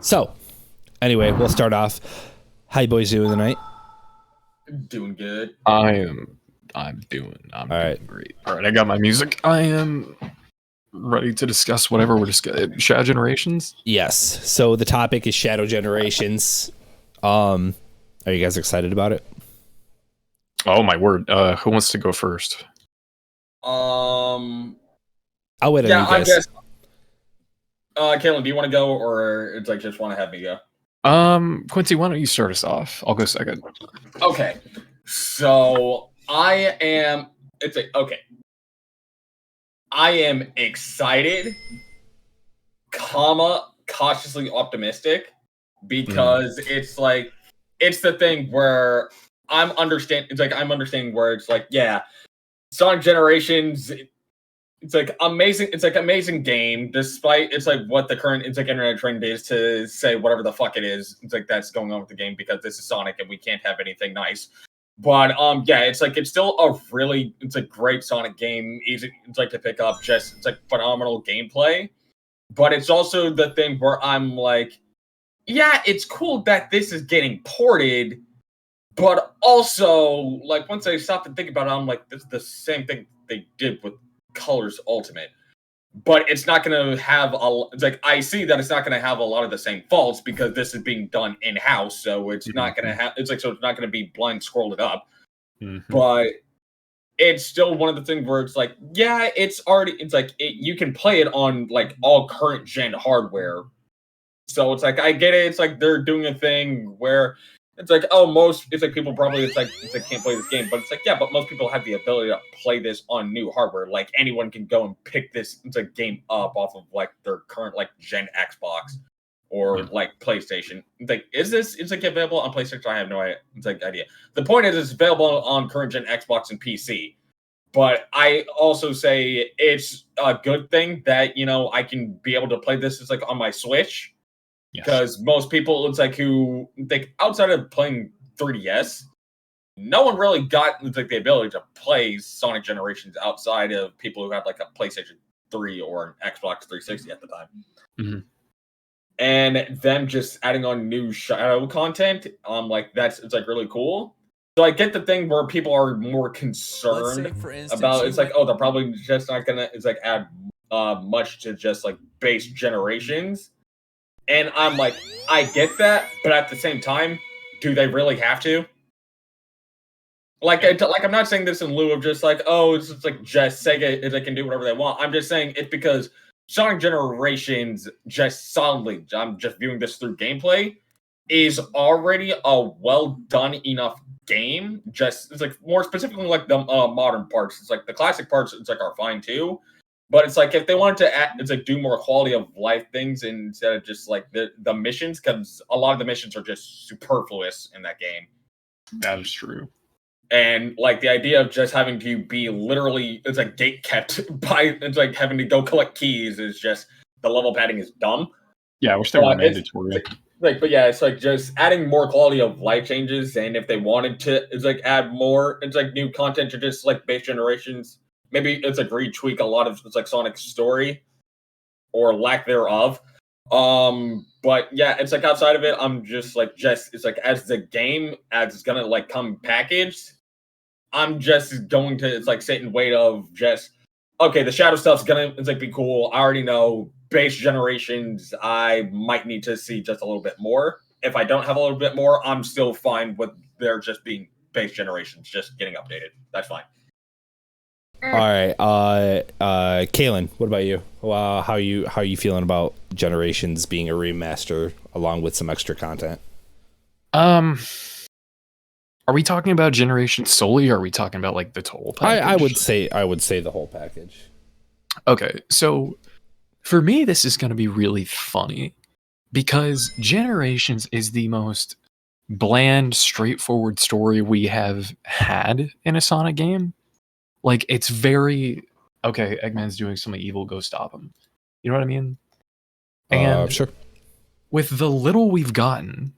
So, anyway, we'll start off. How you boys doing tonight? Doing good. I'm doing great. All right, I got my music. I am ready to discuss whatever we're discussing. Shadow Generations? Yes. So the topic is Shadow Generations. Are you guys excited about it? Oh my word. Who wants to go first? I'll wait on you I guys. guess. Caitlin, do you want to go, or it's like just want to have me go? Quincy, why don't you start us off? I'll go second. Okay. So I am. I am excited, cautiously optimistic, because it's the thing where I'm understanding where it's like, yeah, Sonic Generations. It's like amazing. It's like amazing game, despite it's like what the current internet trend is to say whatever the fuck it is. It's like that's going on with the game because this is Sonic and we can't have anything nice. But yeah, it's still a really great Sonic game. Easy, it's like to pick up. It's like phenomenal gameplay. But it's also the thing where I'm like, yeah, it's cool that this is getting ported. But also, like once I stop and think about it, I'm like, this is the same thing they did with Colors Ultimate, but it's not going to have I see that it's not going to have a lot of the same faults because this is being done in house, so it's not going to have so it's not going to be blind scrolled up. But it's still one of the things where it's like, yeah, you can play it on like all current gen hardware, so it's like I get it. It's like they're doing a thing where it's like, people probably can't play this game, but it's like, yeah, but most people have the ability to play this on new hardware. Like anyone can go and pick this game up off of like their current like gen Xbox or like PlayStation. It's like, is this available on PlayStation? I have no idea. The point is, it's available on current gen Xbox and PC. But I also say it's a good thing that I can be able to play this on my Switch. Because most people, who outside of playing 3DS, no one really got the ability to play Sonic Generations outside of people who had like a PlayStation 3 or an Xbox 360 at the time. And them just adding on new Shadow content, that's really cool. So I get the thing where people are more concerned about they're probably just not gonna add much to just base Generations. And I'm like, I get that, but at the same time, do they really have to? I'm not saying this in lieu of just just Sega, they can do whatever they want. I'm just saying it's because Sonic Generations just solidly, I'm just viewing this through gameplay, is already a well done enough game. Just more specifically the modern parts. It's the classic parts. Are fine too. But it's if they wanted to do more quality of life things instead of just the missions, because a lot of the missions are just superfluous in that game. That is true. And the idea of just having to be literally gate kept by having to go collect keys is just the level padding is dumb. Yeah, I wish they were mandatory. But yeah, it's just adding more quality of life changes, and if they wanted to add more new content to just base Generations. Maybe it's retweak a lot of Sonic's story or lack thereof. But yeah, it's outside of it, I'm just as the game as it's gonna come packaged, I'm just going to sit and wait of just okay, the Shadow stuff's gonna be cool. I already know base Generations. I might need to see just a little bit more. If I don't have a little bit more, I'm still fine with there just being base Generations just getting updated. That's fine. All right, Kaylin, what about you? How are you feeling about Generations being a remaster along with some extra content? Are we talking about Generations solely, or are we talking about the total package? I would say the whole package. Okay, so for me, this is going to be really funny because Generations is the most bland, straightforward story we have had in a Sonic game. It's very, okay, Eggman's doing something evil, go stop him. You know what I mean? And sure. With the little we've gotten,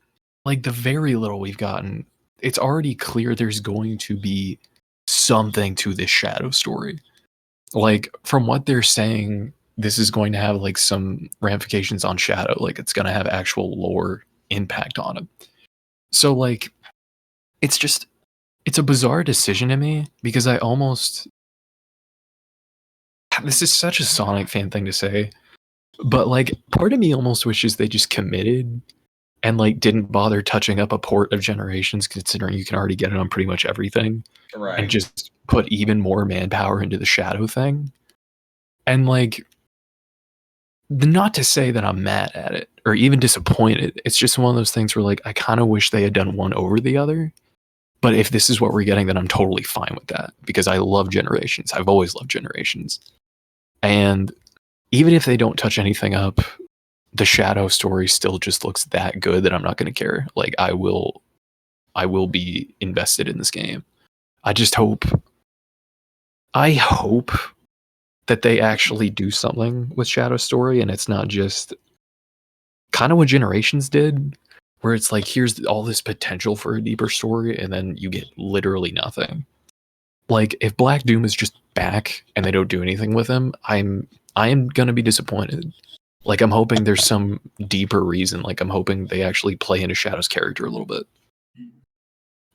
the very little we've gotten, it's already clear there's going to be something to this Shadow story. From what they're saying, this is going to have like some ramifications on Shadow. Like it's going to have actual lore impact on him. So like, it's a bizarre decision to me because this is such a Sonic fan thing to say, but like part of me almost wishes they just committed and like didn't bother touching up a port of Generations, considering you can already get it on pretty much everything, Right. and just put even more manpower into the Shadow thing. And like, not to say that I'm mad at it or even disappointed. It's just one of those things where like I kind of wish they had done one over the other. But if this is what we're getting, then I'm totally fine with that because I love Generations. I've always loved Generations. And even if they don't touch anything up, the Shadow story still just looks that good that I'm not going to care. Like I will be invested in this game. I hope that they actually do something with Shadow story and it's not just kind of what Generations did, where it's like, here's all this potential for a deeper story and then you get literally nothing. Like if Black Doom is just back and they don't do anything with him, I am going to be disappointed. Like I'm hoping there's some deeper reason. Like I'm hoping they actually play into Shadow's character a little bit.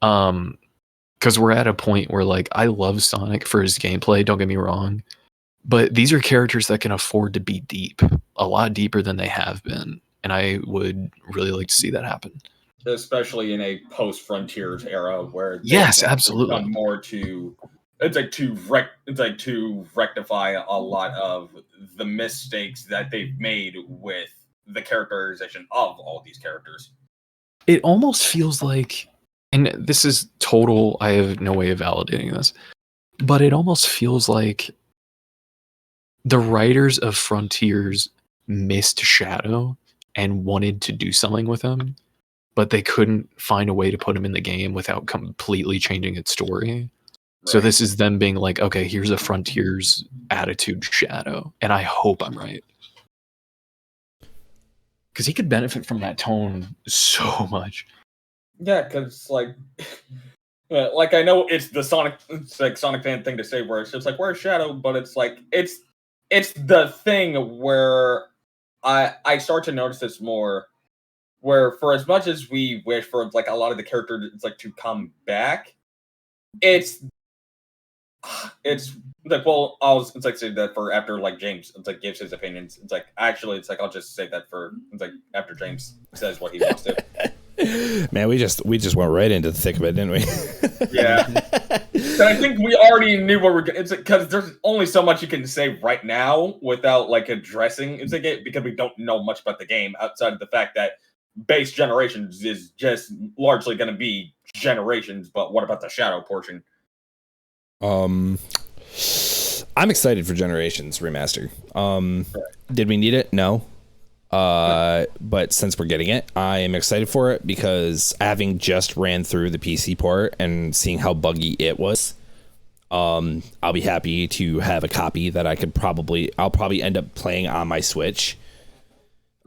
Because we're at a point where like I love Sonic for his gameplay, don't get me wrong, but these are characters that can afford to be deep, a lot deeper than they have been, and I would really like to see that happen. Especially in a post-Frontiers era where yes, absolutely done more to to rectify a lot of the mistakes that they've made with the characterization of all these characters. It almost feels like, and this is total, I have no way of validating this, but it almost feels like the writers of Frontiers missed Shadow and wanted to do something with him, but they couldn't find a way to put him in the game without completely changing its story. Right. So this is them being like, okay, here's a Frontiers attitude Shadow, and I hope I'm right. Because he could benefit from that tone so much. Yeah, because like I know it's the Sonic fan thing to say, where it's just like, where's Shadow? But it's like it's the thing where I start to notice this more, where for as much as we wish for like a lot of the characters like to come back, it's like, well, it's like say that for after like James, it's like gives his opinions. It's like actually, it's like I'll just say that for it's like after James says what he wants to. Man, we just went right into the thick of it, didn't we? Yeah. So I think we already knew what we're going. It's because there's only so much you can say right now without like addressing it's like it, because we don't know much about the game outside of the fact that base Generations is just largely going to be Generations. But what about the Shadow portion? I'm excited for Generations remaster. Did we need it? No. But since we're getting it, I am excited for it because having just ran through the PC port and seeing how buggy it was, I'll be happy to have a copy that I'll probably end up playing on my Switch.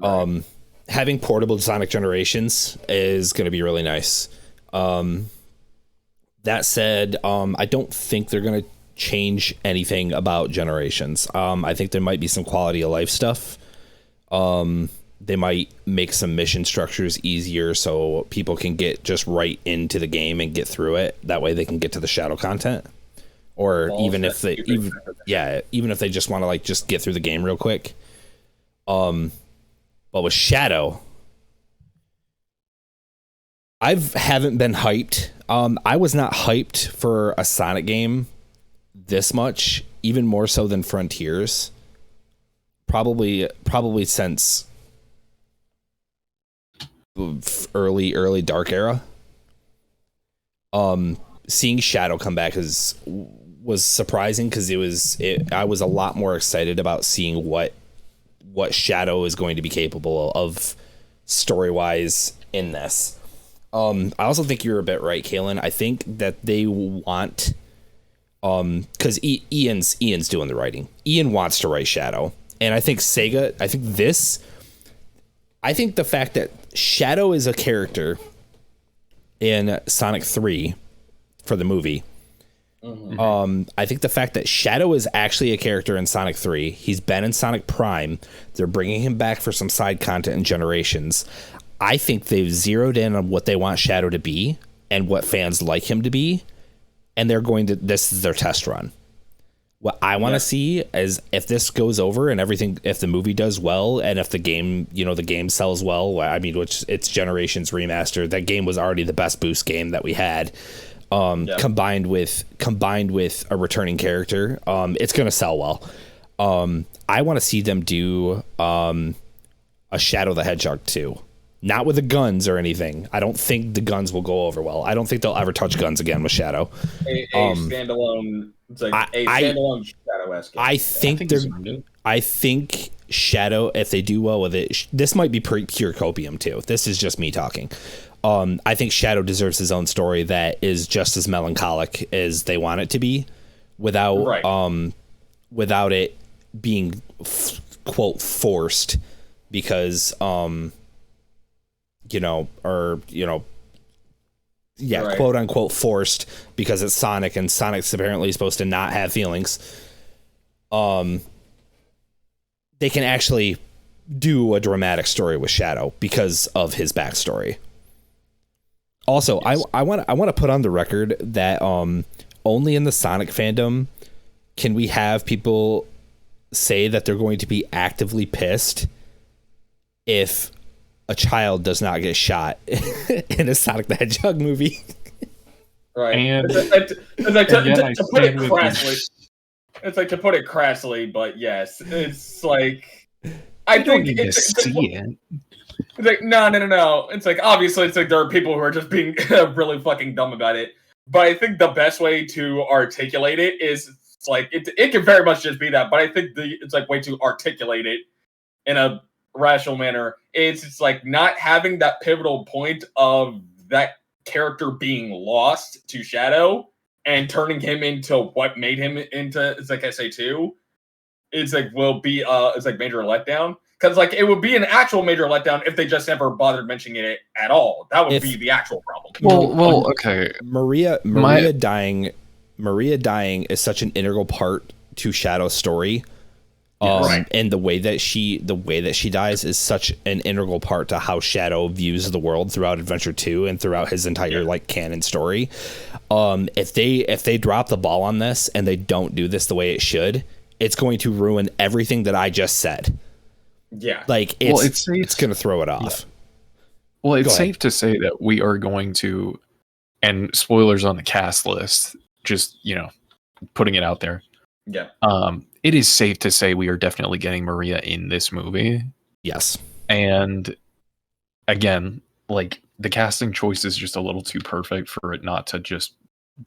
Having portable Sonic Generations is going to be really nice. That said, I don't think they're going to change anything about Generations. I think there might be some quality of life stuff. They might make some mission structures easier so people can get just right into the game and get through it. That way they can get to the Shadow content. Or even if they just want to like just get through the game real quick. But with Shadow, I haven't been hyped. I was not hyped for a Sonic game this much, even more so than Frontiers. Probably since early Dark Era. Seeing Shadow come back was surprising because I was a lot more excited about seeing what Shadow is going to be capable of story-wise in this. I also think you're a bit right, Kalen. I think that they want, because Ian's doing the writing. Ian wants to write Shadow, and I think Sega. I think the fact that Shadow is a character in Sonic 3 for the movie I think the fact that Shadow is actually a character in Sonic 3, he's been in Sonic Prime, they're bringing him back for some side content in Generations. I think they've zeroed in on what they want Shadow to be and what fans like him to be, and they're going to, this is their test run. What I want to see is if this goes over and everything, if the movie does well and if the game, the game sells well, I mean, which it's Generations remastered, that game was already the best Boost game that we had. Combined with a returning character, it's going to sell well. I want to see them do a Shadow the Hedgehog 2. Not with the guns or anything. I don't think the guns will go over well. I don't think they'll ever touch guns again with Shadow. A standalone, it's like a standalone Shadow-esque. I think Shadow, if they do well with it, this might be pure copium too. This is just me talking. I think Shadow deserves his own story that is just as melancholic as they want it to be, without it being quote forced, because quote unquote forced because it's Sonic and Sonic's apparently supposed to not have feelings. They can actually do a dramatic story with Shadow because of his backstory. Also, yes. I want to put on the record that only in the Sonic fandom can we have people say that they're going to be actively pissed if a child does not get shot in a Sonic the Hedgehog movie. Right. And to put it crassly, but yes, it's like I think it's see it. It's like, no. It's like, obviously, it's like there are people who are just being really fucking dumb about it. But I think the best way to articulate it is, it's like, it can very much just be that. But I think it's like way to articulate it in a rational manner. It's like not having that pivotal point of that character being lost to Shadow and turning him into what made him into, it's like SA2. It's like, will be, it's like major letdown. Because, like, it would be an actual major letdown if they just never bothered mentioning it at all. That would be the actual problem. Well, okay. Maria dying is such an integral part to Shadow's story. And the way that she dies is such an integral part to how Shadow views the world throughout Adventure 2 and throughout his entire like canon story. If they drop the ball on this and they don't do this the way it should, it's going to ruin everything that I just said. Yeah. Like, it's going to throw it off. Yeah. Well, it's safe to say that we are going to, and spoilers on the cast list, just, putting it out there. Yeah. It is safe to say we are definitely getting Maria in this movie. Yes. And again, like, the casting choice is just a little too perfect for it not to just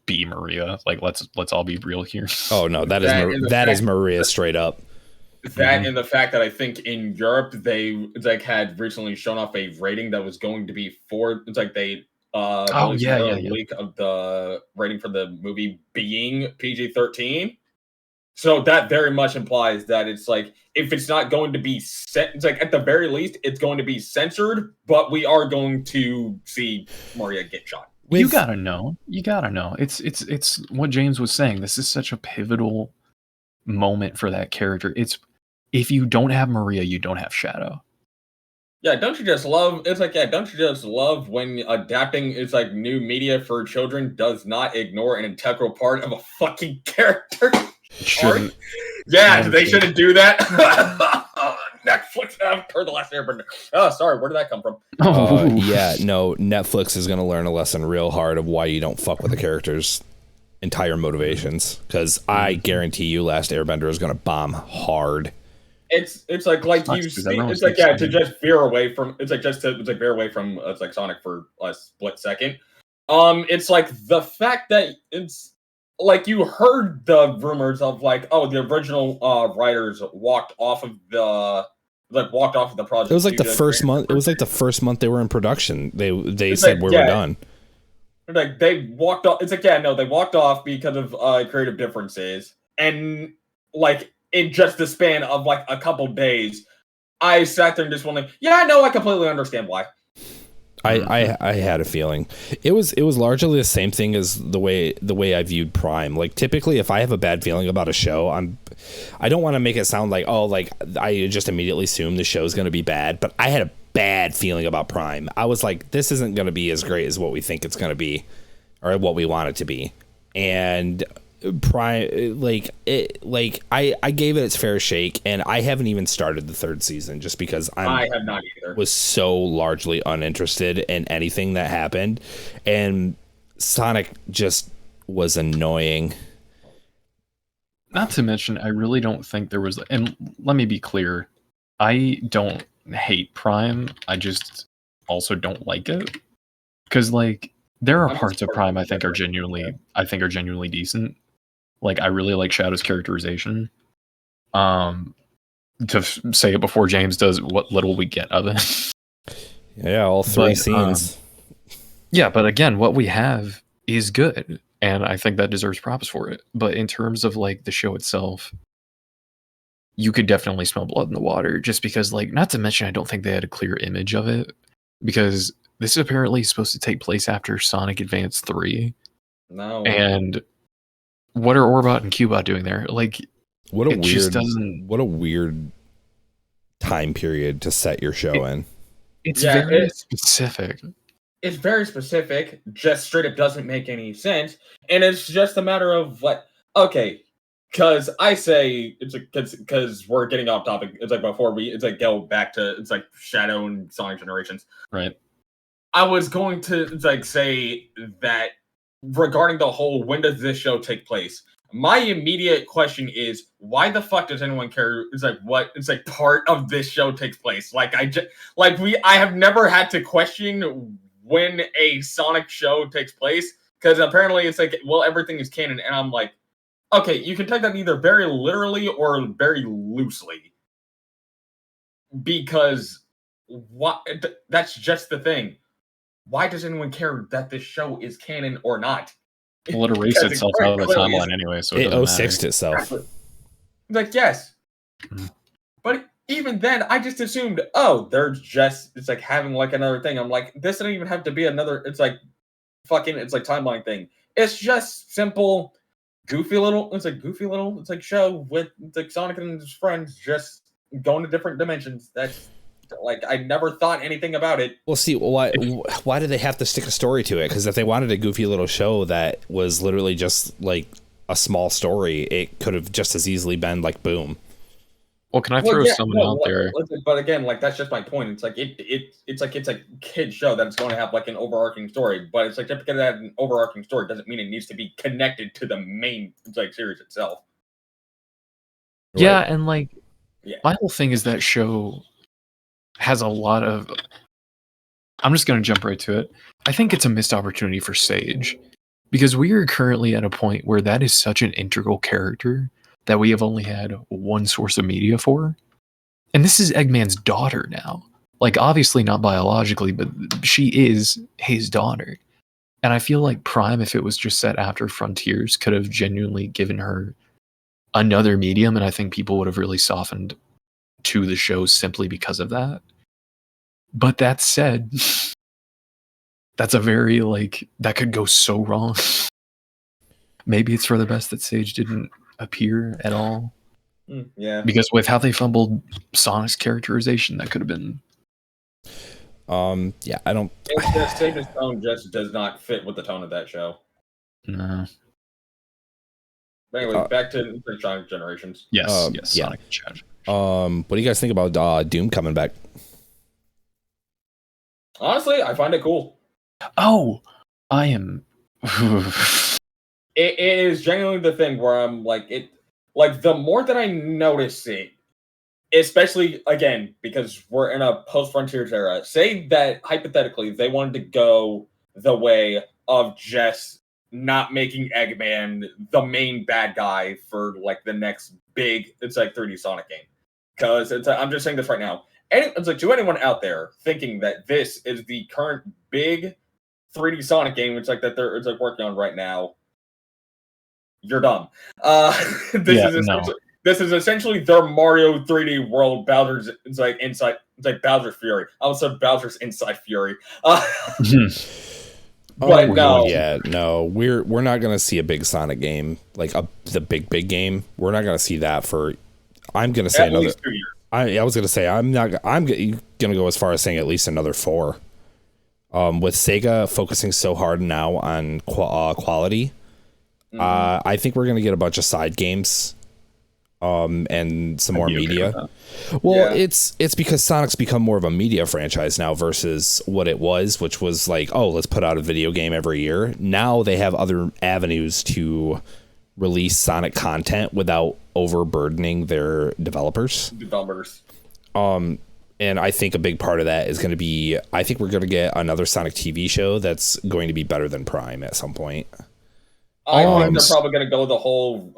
be Maria. Like, let's all be real here. Oh no, that is Maria straight up. That and the fact that I think in Europe they had recently shown off a rating that was going to be leak of the rating for the movie being PG-13. So that very much implies that it's like, if it's not going to be it's like at the very least it's going to be censored, but we are going to see Maria get shot. You gotta know. It's what James was saying. This is such a pivotal moment for that character. If you don't have Maria, you don't have Shadow. Yeah, don't you just love? It's like, don't you just love when adapting it's like new media for children does not ignore an integral part of a fucking character? Shouldn't. Yeah, they shouldn't do that. Netflix after The Last Airbender. Oh, sorry, where did that come from? Yeah, no, Netflix is going to learn a lesson real hard of why you don't fuck with the character's entire motivations. Because I guarantee you, Last Airbender is going to bomb hard. It's like you see, it's like to just veer away from veer away from it's like Sonic for a split second. It's like the fact that it's like you heard the rumors of like, oh, the original writers walked off of the project. It was like the first month. It was like the first month they were in production. They said we're done. Like they walked off. It's like they walked off because of creative differences, and like in just the span of like a couple days, I sat there and just went like, I completely understand why. I had a feeling it was largely the same thing as the way I viewed Prime. Like typically, if I have a bad feeling about a show, I don't want to make it sound like I just immediately assume the show's going to be bad. But I had a bad feeling about Prime. I was like, this isn't going to be as great as what we think it's going to be, or what we want it to be. And Prime, I gave it its fair shake, and I haven't even started the third season just because I have not either. Was so largely uninterested in anything that happened, and Sonic just was annoying. Not to mention, I really don't think there was. And let me be clear, I don't hate Prime. I just also don't like it because there are parts of Prime I think are genuinely decent. Like I really like Shadow's characterization. To say it before James does what little we get of it. Yeah, all three scenes. Yeah, but again, what we have is good, and I think that deserves props for it. But in terms of the show itself, you could definitely smell blood in the water, just because not to mention I don't think they had a clear image of it, because this is apparently supposed to take place after Sonic Advance 3. No. And what are Orbot and Cubot doing there? What a weird time period to set your show in. It's very specific. It's very specific, just straight up doesn't make any sense. And it's just a matter of okay, because I say, it's because we're getting off topic. It's before we, go back to, Shadow and Sonic Generations. Right. I was going to, say that regarding the whole, when does this show take place? My immediate question is, why the fuck does anyone care? What part of this show takes place? I have never had to question when a Sonic show takes place, because apparently it's everything is canon, and I'm like, okay, you can take that either very literally or very loosely, because that's just the thing. Why does anyone care that this show is canon or not? Well, it erased itself out of the timeline anyway, so it 06'd itself. Yes. Mm-hmm. But even then, I just assumed, they're just, having another thing. I'm like, this doesn't even have to be another, timeline thing. It's just simple, goofy little show with Sonic and his friends just going to different dimensions. That's I never thought anything about it. Well, see, why did they have to stick a story to it? Because if they wanted a goofy little show that was literally just a small story, it could have just as easily been Boom. Well, can I throw someone out there? But again, that's just my point. It's it's a kid show that's going to have an overarching story. But it's just because it has an overarching story doesn't mean it needs to be connected to the main series itself. Yeah, right. And my whole thing is that show has a lot of. I'm just going to jump right to it. I think it's a missed opportunity for Sage, because we are currently at a point where that is such an integral character that we have only had one source of media for. And this is Eggman's daughter now. Obviously not biologically, but she is his daughter. And I feel like Prime, if it was just set after Frontiers, could have genuinely given her another medium, and I think people would have really softened to the show simply because of that. But that said, that's a very, that could go so wrong. Maybe it's for the best that Sage didn't appear at all. Yeah. Because with how they fumbled Sonic's characterization, that could have been. Yeah, I don't. Sage's tone just does not fit with the tone of that show. No. But anyway, back to Sonic Generations. Yes, yes. Yeah. Sonic Generations. What do you guys think about Doom coming back? Honestly, I find it cool. Oh, I am. It is genuinely the thing where I'm the more that I notice it, especially again because we're in a post-Frontiers era. Say that hypothetically they wanted to go the way of just not making Eggman the main bad guy for the next big 3D Sonic game. Because I'm just saying this right now. And it's to anyone out there thinking that this is the current big 3D Sonic game, that they're working on right now, you're dumb. This is essentially their Mario 3D World Bowser's inside It's like Bowser's Fury. I almost said Bowser's Inside Fury. Oh, But no. yeah, no, we're not gonna see a big Sonic game, like the big game. We're not gonna see that for. I'm gonna say At another. least 2 years. I was gonna say I'm gonna go as far as saying at least another 4. With Sega focusing so hard now on quality, I think we're gonna get a bunch of side games, and some more media. Well, Yeah. it's because Sonic's become more of a media franchise now versus what it was, which was like, oh, let's put out a video game every year. Now they have other avenues to release Sonic content without overburdening their developers. And I think a big part of that is going to be, I think we're going to get another Sonic TV show that's going to be better than Prime at some point. I think they're probably going to go the whole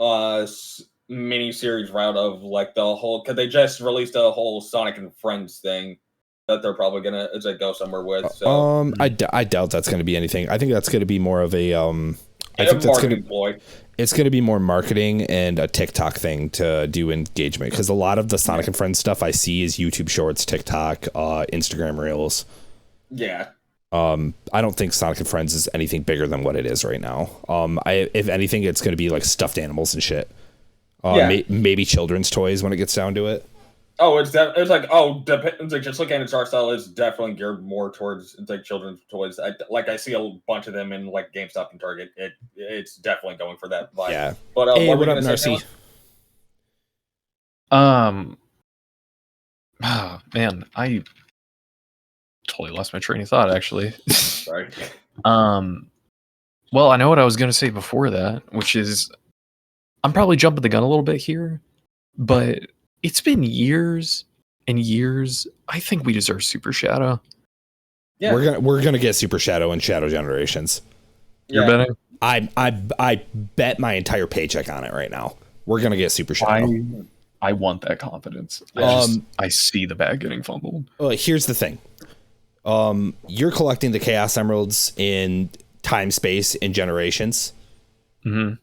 mini series route of like the whole, because they just released a whole Sonic and Friends thing that they're probably going to like go somewhere with. So I doubt that's going to be anything. I think that's going to be more of a I think that's going to it's going to be more marketing and a TikTok thing to do engagement, because a lot of the Sonic and Friends stuff I see is YouTube Shorts, TikTok, Instagram Reels. Yeah. I don't think Sonic and Friends is anything bigger than what it is right now. If anything, it's going to be like stuffed animals and shit. Maybe children's toys when it gets down to it. Oh, it's like just looking at its art style, it's definitely geared more towards like children's toys. I see a bunch of them in like GameStop and Target. It's definitely going for that vibe. Yeah. But hey, what up, Narcy? Oh, man, I totally lost my train of thought, actually. Sorry. Well, I know what I was going to say before that, which is I'm probably jumping the gun a little bit here, but it's been years and years. I think we deserve Super Shadow. Yeah. We're gonna get Super Shadow and Shadow Generations. You're betting? I bet my entire paycheck on it right now. We're gonna get Super Shadow. I want that confidence. I see the bag getting fumbled. Here's the thing. You're collecting the Chaos Emeralds in Time, Space, and Generations. Mm-hmm.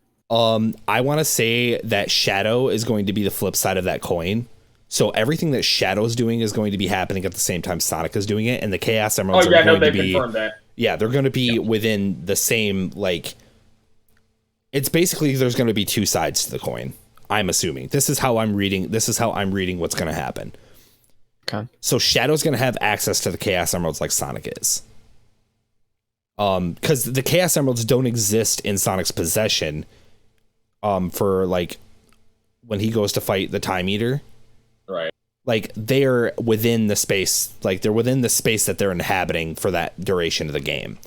I want to say that Shadow is going to be the flip side of that coin. So everything that Shadow's doing is going to be happening at the same time Sonic is doing it, and the Chaos Emeralds are going to be. Confirmed that. Yeah, they're going to be within the same, like. It's basically there's going to be two sides to the coin. I'm assuming this is how I'm reading what's going to happen. Okay. So Shadow's going to have access to the Chaos Emeralds like Sonic is. Because the Chaos Emeralds don't exist in Sonic's possession. For like when he goes to fight the Time Eater, right? Like they're within the space, like they're within the space that they're inhabiting for that duration of the game.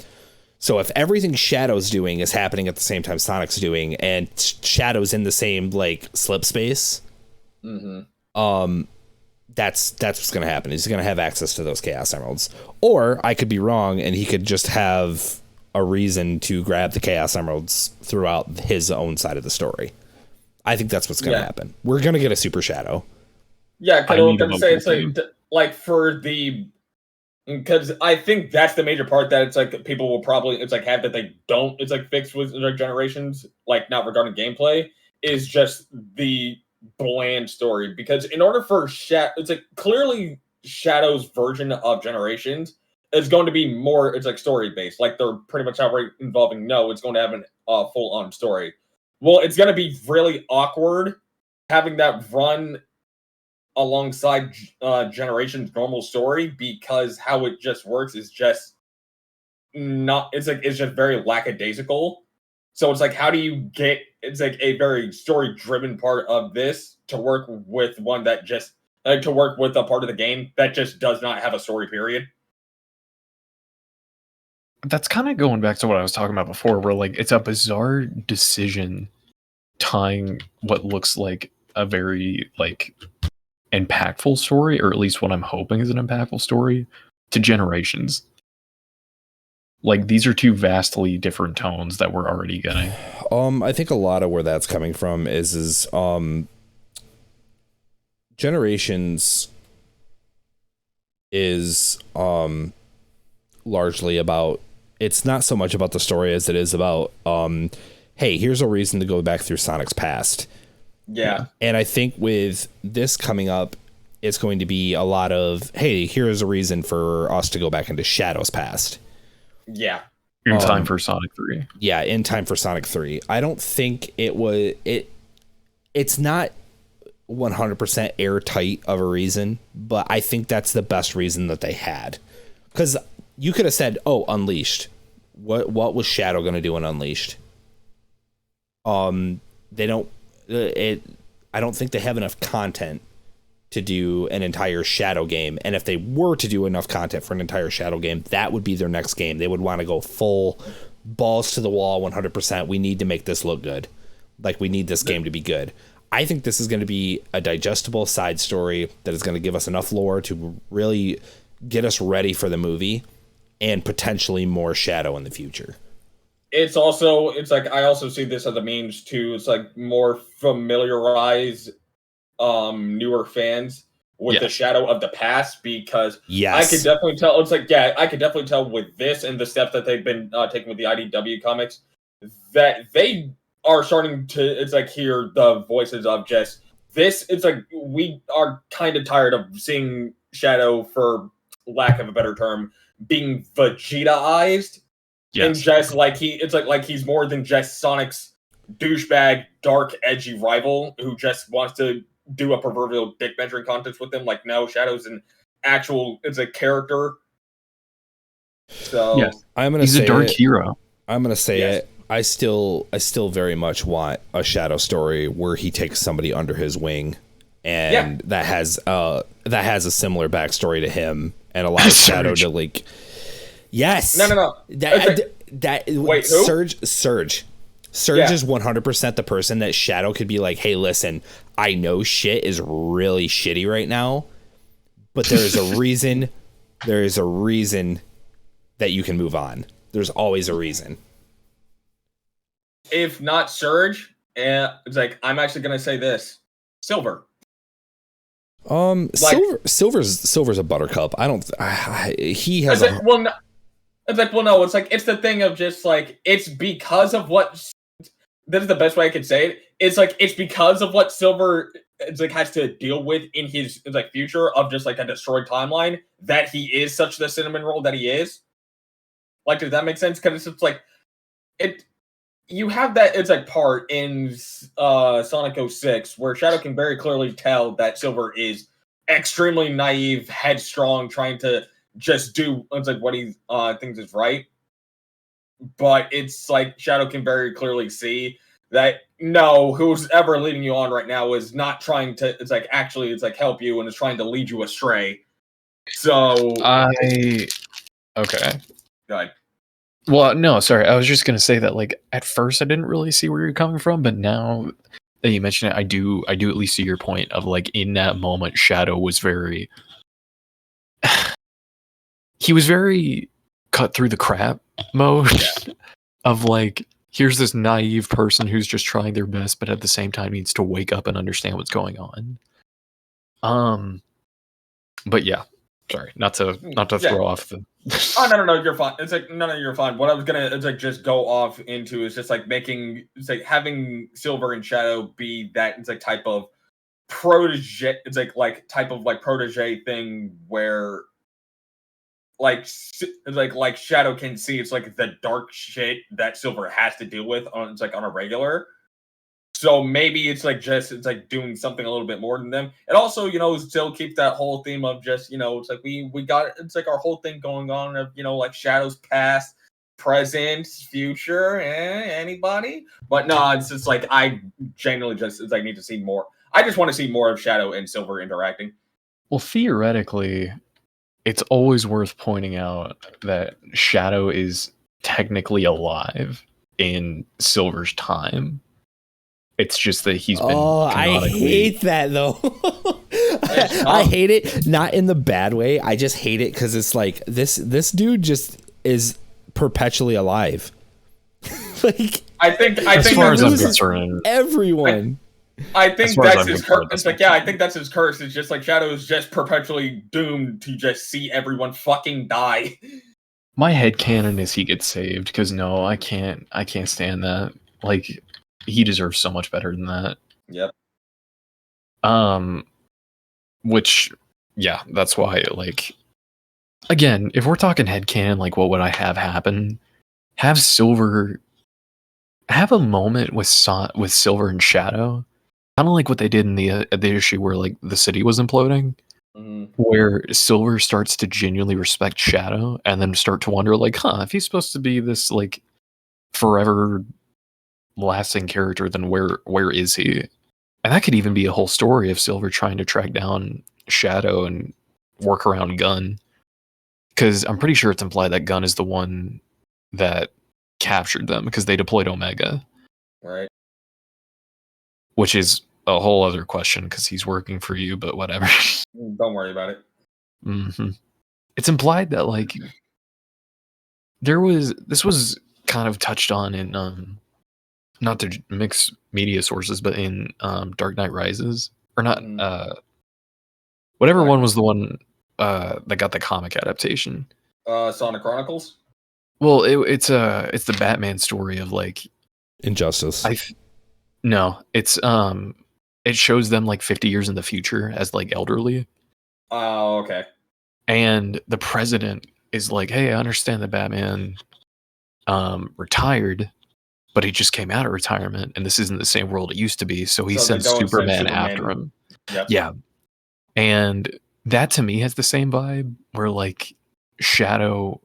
So if everything Shadow's doing is happening at the same time Sonic's doing, and Shadow's in the same like slip space, that's what's gonna happen. He's gonna have access to those Chaos Emeralds, or I could be wrong, and he could just have a reason to grab the Chaos Emeralds throughout his own side of the story. I think that's what's going to happen. We're going to get a Super Shadow. Yeah, because I was going to say it's like for the, because I think that's the major part that it's like people will probably have that they don't fix with their Generations, like not regarding gameplay, is just the bland story. Because in order for it's like clearly Shadow's version of Generations is going to be more, it's like story based, like they're pretty much outright involving it's going to have a full on story. Well, it's going to be really awkward having that run alongside Generations' normal story, because how it just works is just not, it's just very lackadaisical. So it's like, how do you get, it's like a very story driven part of this to work with one that just, to work with a part of the game that just does not have a story period? That's kind of going back to what I was talking about before, where like it's a bizarre decision tying what looks like a very like impactful story, or at least what I'm hoping is an impactful story, to Generations. Like these are two vastly different tones that we're already getting. I think a lot of where that's coming from is Generations is largely about, it's not so much about the story as it is about hey, here's a reason to go back through Sonic's past. Yeah. And I think with this coming up, it's going to be a lot of, hey, here's a reason for us to go back into Shadow's past. Yeah. In time for Sonic 3. Yeah, in time for Sonic 3. I don't think it's not 100% airtight of a reason, but I think that's the best reason that they had. Because you could have said, oh, Unleashed. What was Shadow going to do in Unleashed? They don't. I don't think they have enough content to do an entire Shadow game. And if they were to do enough content for an entire Shadow game, that would be their next game. They would want to go full balls to the wall, 100%. We need to make this look good. Like, we need this game to be good. I think this is going to be a digestible side story that is going to give us enough lore to really get us ready for the movie and potentially more Shadow in the future. It's like, I also see this as a means to, it's like more familiarize newer fans with the Shadow of the past, because I could definitely tell, it's like, yeah, I could definitely tell with this and the steps that they've been taking with the IDW comics that they are starting to, it's like, hear the voices of just this. It's like, we are kind of tired of seeing Shadow, for lack of a better term, being Vegeta-ized. Yes. And just like he's more than just Sonic's douchebag, dark, edgy rival who just wants to do a proverbial dick measuring contest with him. Like, no, Shadow's an actual, it's a character. So yes. He's a dark hero. I'm gonna say it. I still very much want a Shadow story where he takes somebody under his wing, and that has a similar backstory to him and allows Shadow to like. Yes. No. Wait, who? Surge is 100% the person that Shadow could be like, hey, listen, I know shit is really shitty right now, but there is a reason. There is a reason that you can move on. There's always a reason. If not Surge, it's like, I'm actually gonna say this: Silver. Silver's a buttercup. I don't. He has. It's the thing of just like, it's because of what. This is the best way I could say it. It's like, it's because of what Silver, it's like, has to deal with in his, it's like, future of just like a destroyed timeline, that he is such the cinnamon roll that he is. Like, does that make sense? Because it's just like it. You have that, it's like, part in Sonic 06 where Shadow can very clearly tell that Silver is extremely naive, headstrong, trying to just do, it's like, what he thinks is right. But it's like, Shadow can very clearly see that, no, who's ever leading you on right now is not trying to, it's like, actually, it's like, help you, and is trying to lead you astray. So okay. Go ahead. Well, no, sorry. I was just going to say that, like, at first I didn't really see where you're coming from, but now that you mention it, I do at least see your point of, like, in that moment, Shadow was very he was very cut through the crap mode of, like, here's this naive person who's just trying their best, but at the same time needs to wake up and understand what's going on. But yeah, sorry, not to throw off the. Oh, no, you're fine. It's like, no, you're fine. What I was gonna, it's like, just go off into is just like making, it's like having Silver and Shadow be that, it's like, type of protege, it's like type of like protege thing where like, it's like Shadow can see, it's like the dark shit that Silver has to deal with on, it's like, on a regular. So maybe it's like, just, it's like doing something a little bit more than them. And also, you know, still keep that whole theme of just, you know, it's like we got, it's like our whole thing going on of, you know, like Shadow's past, present, future, anybody. But no, it's just like, I genuinely just, it's like, need to see more. I just want to see more of Shadow and Silver interacting. Well, theoretically, it's always worth pointing out that Shadow is technically alive in Silver's time. It's just that he's been. Oh, I hate that though. I hate it, not in the bad way. I just hate it because it's like this dude just is perpetually alive. Like, I think as far as I'm concerned, everyone. I think that's his curse. It's like, yeah, I think that's his curse. It's just like Shadow is just perpetually doomed to just see everyone fucking die. My headcanon is he gets saved, because no, I can't stand that. Like, he deserves so much better than that. Yep. which, yeah, that's why, like, again, if we're talking headcanon, like, what would I have happen? Have Silver have a moment with Silver and Shadow, kind of like what they did in the issue where like the city was imploding, where Silver starts to genuinely respect Shadow, and then start to wonder, like, if he's supposed to be this like forever lasting character, then where is he? And that could even be a whole story of Silver trying to track down Shadow and work around Gun, because I'm pretty sure it's implied that Gun is the one that captured them because they deployed Omega, Right. which is a whole other question because he's working for you, but whatever. Don't worry about it. It's implied that like this was kind of touched on in not to mix media sources, but in Dark Knight Rises, or not whatever one was the one that got the comic adaptation. Sonic Chronicles. Well, it's the Batman story of like Injustice. No, it's it shows them like 50 years in the future as like elderly. Oh, okay. And the president is like, "Hey, I understand that Batman retired, but he just came out of retirement, and this isn't the same world it used to be. So he sends Superman after him." Yep. Yeah, and that to me has the same vibe where like Shadow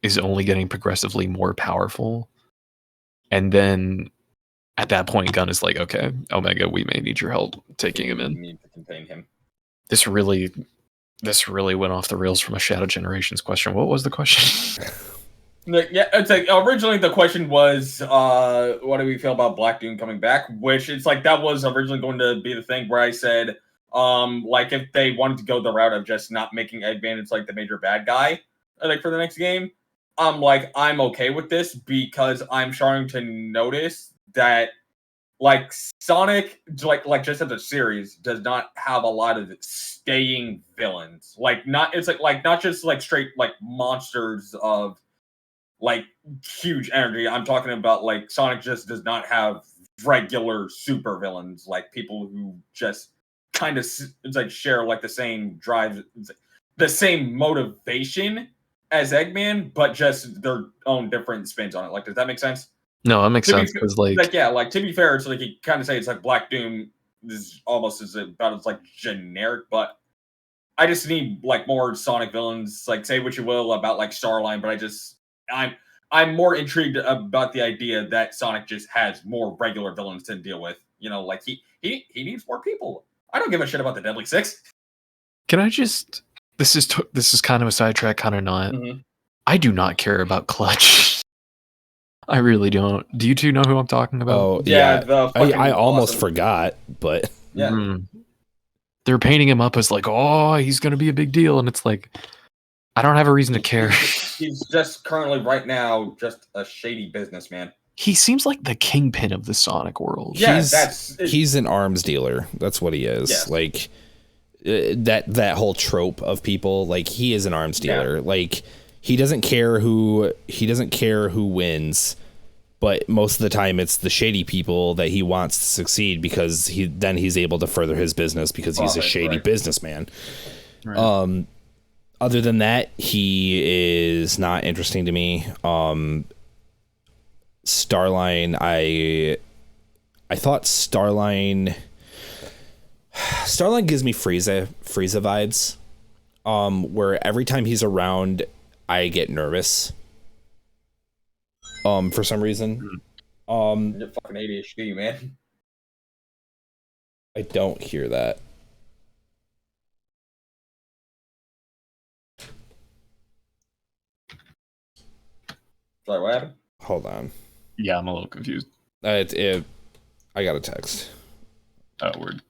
is only getting progressively more powerful, and then at that point, Gun is like, "Okay, Omega, we may need your help taking him in." We need to contain him. This really went off the rails from a Shadow Generations question. What was the question? Yeah, it's like originally the question was, what do we feel about Black Doom coming back? Which it's like that was originally going to be the thing where I said, like if they wanted to go the route of just not making Eggman it's like the major bad guy, like for the next game, I'm okay with this because I'm starting to notice that like Sonic, like just as a series, does not have a lot of staying villains. Like not just like straight like monsters of like huge energy. I'm talking about like Sonic just does not have regular super villains, like people who just kind of it's like share like the same drive, the same motivation as Eggman, but just their own different spins on it. Like, does that make sense? No, that makes sense because like yeah, like to be fair, it's like you kind of say it's like Black Doom is almost as about as like generic, but I just need like more Sonic villains. Like say what you will about like Starline, but I'm more intrigued about the idea that Sonic just has more regular villains to deal with. You know, like he needs more people. I don't give a shit about the Deadly Six. Can I just? This is kind of a sidetrack, kind of not. I do not care about Clutch. I really don't. Do you two know who I'm talking about? Oh yeah, I almost forgot, but yeah, they're painting him up as like, oh, he's gonna be a big deal, and it's like, I don't have a reason to care. He's just currently right now just a shady businessman. He seems like the kingpin of the Sonic world. Yeah, he's an arms dealer. That's what he is. Yeah. Like that whole trope of people. Like he is an arms dealer. Yeah. Like he doesn't care who wins, but most of the time it's the shady people that he wants to succeed because he's able to further his business because he's a shady businessman. Right. Other than that, he is not interesting to me. Starline, I thought Starline gives me Frieza vibes. Where every time he's around, I get nervous. For some reason. You're fucking ADHD, man. I don't hear that. Sorry, what happened? Hold on. Yeah, I'm a little confused. I got a text. Oh, word.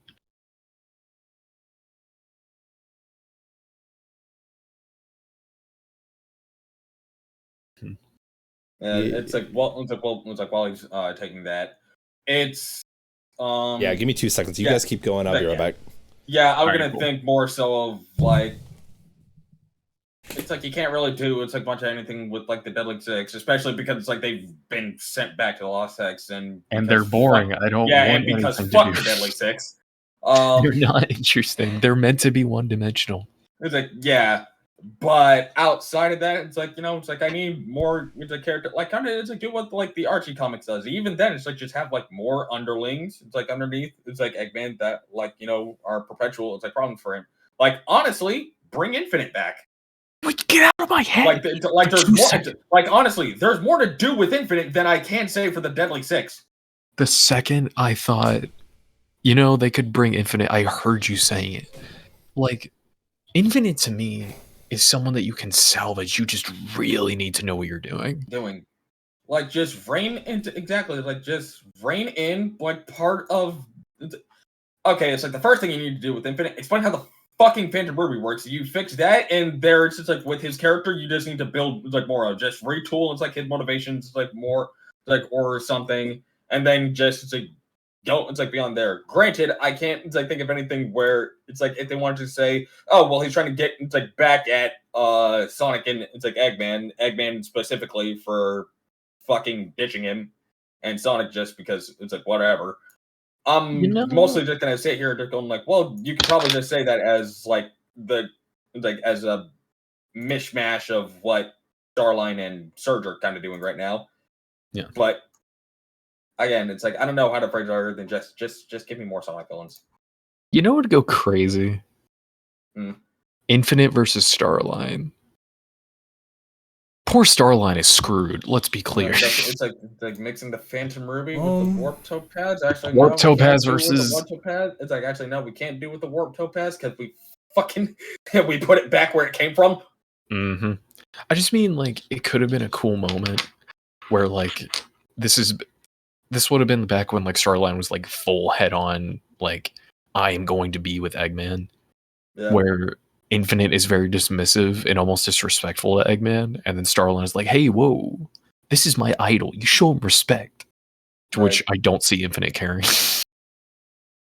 It's like while he's taking that, it's yeah. Give me 2 seconds. You guys keep going. I'll be right back. Yeah, I'm gonna think more so of like. It's like you can't really do it's like much of anything with like the Deadly Six, especially because it's like they've been sent back to the Lost X and they're boring. I don't. Yeah, and because fuck the Deadly Six. They're not interesting. They're meant to be one-dimensional. It's like, yeah, but outside of that, it's like, it's like I need more with the character. Like, kind of, it's like do what like the Archie comics does. Even then, it's like just have like more underlings. It's like underneath. It's like Eggman that like are perpetual. It's like problems for him. Like honestly, bring Infinite back. Get out of my head! Like there's more. Like honestly, there's more to do with Infinite than I can say for the Deadly Six. The second I thought, they could bring Infinite, I heard you saying it. Like, Infinite to me is someone that you can salvage. You just really need to know what you're doing. Like, just rein into just rein in like part of. Okay, it's like the first thing you need to do with Infinite. Explain how the fucking Phantom Ruby works. You fix that, and there it's just like with his character, you just need to build like more of just retool. It's like his motivations, like more like or something, and then just it's like. Don't it's like beyond there. Granted, I can't it's like think of anything where it's like if they wanted to say, oh well, he's trying to get it's like back at Sonic and it's like Eggman specifically for fucking ditching him, and Sonic just because it's like whatever. I'm mostly just gonna sit here and going like, well, you could probably just say that as like as a mishmash of what Starline and Surge are kind of doing right now. Yeah, but. Again, it's like I don't know how to phrase it other than just give me more Sonic villains. You know what would go crazy? Mm. Infinite versus Starline. Poor Starline is screwed. Let's be clear. It's like mixing the Phantom Ruby with the Warp Topaz. Actually, Warp Topaz versus Warp Topaz. It's like actually no, we can't do with the Warp Topaz because we fucking we put it back where it came from. Mm-hmm. I just mean like it could have been a cool moment where like this would have been back when like Starline was like full head on, like I am going to be with Eggman, where Infinite is very dismissive and almost disrespectful to Eggman, and then Starline is like, "Hey, whoa, this is my idol. You show him respect." To which I don't see Infinite caring.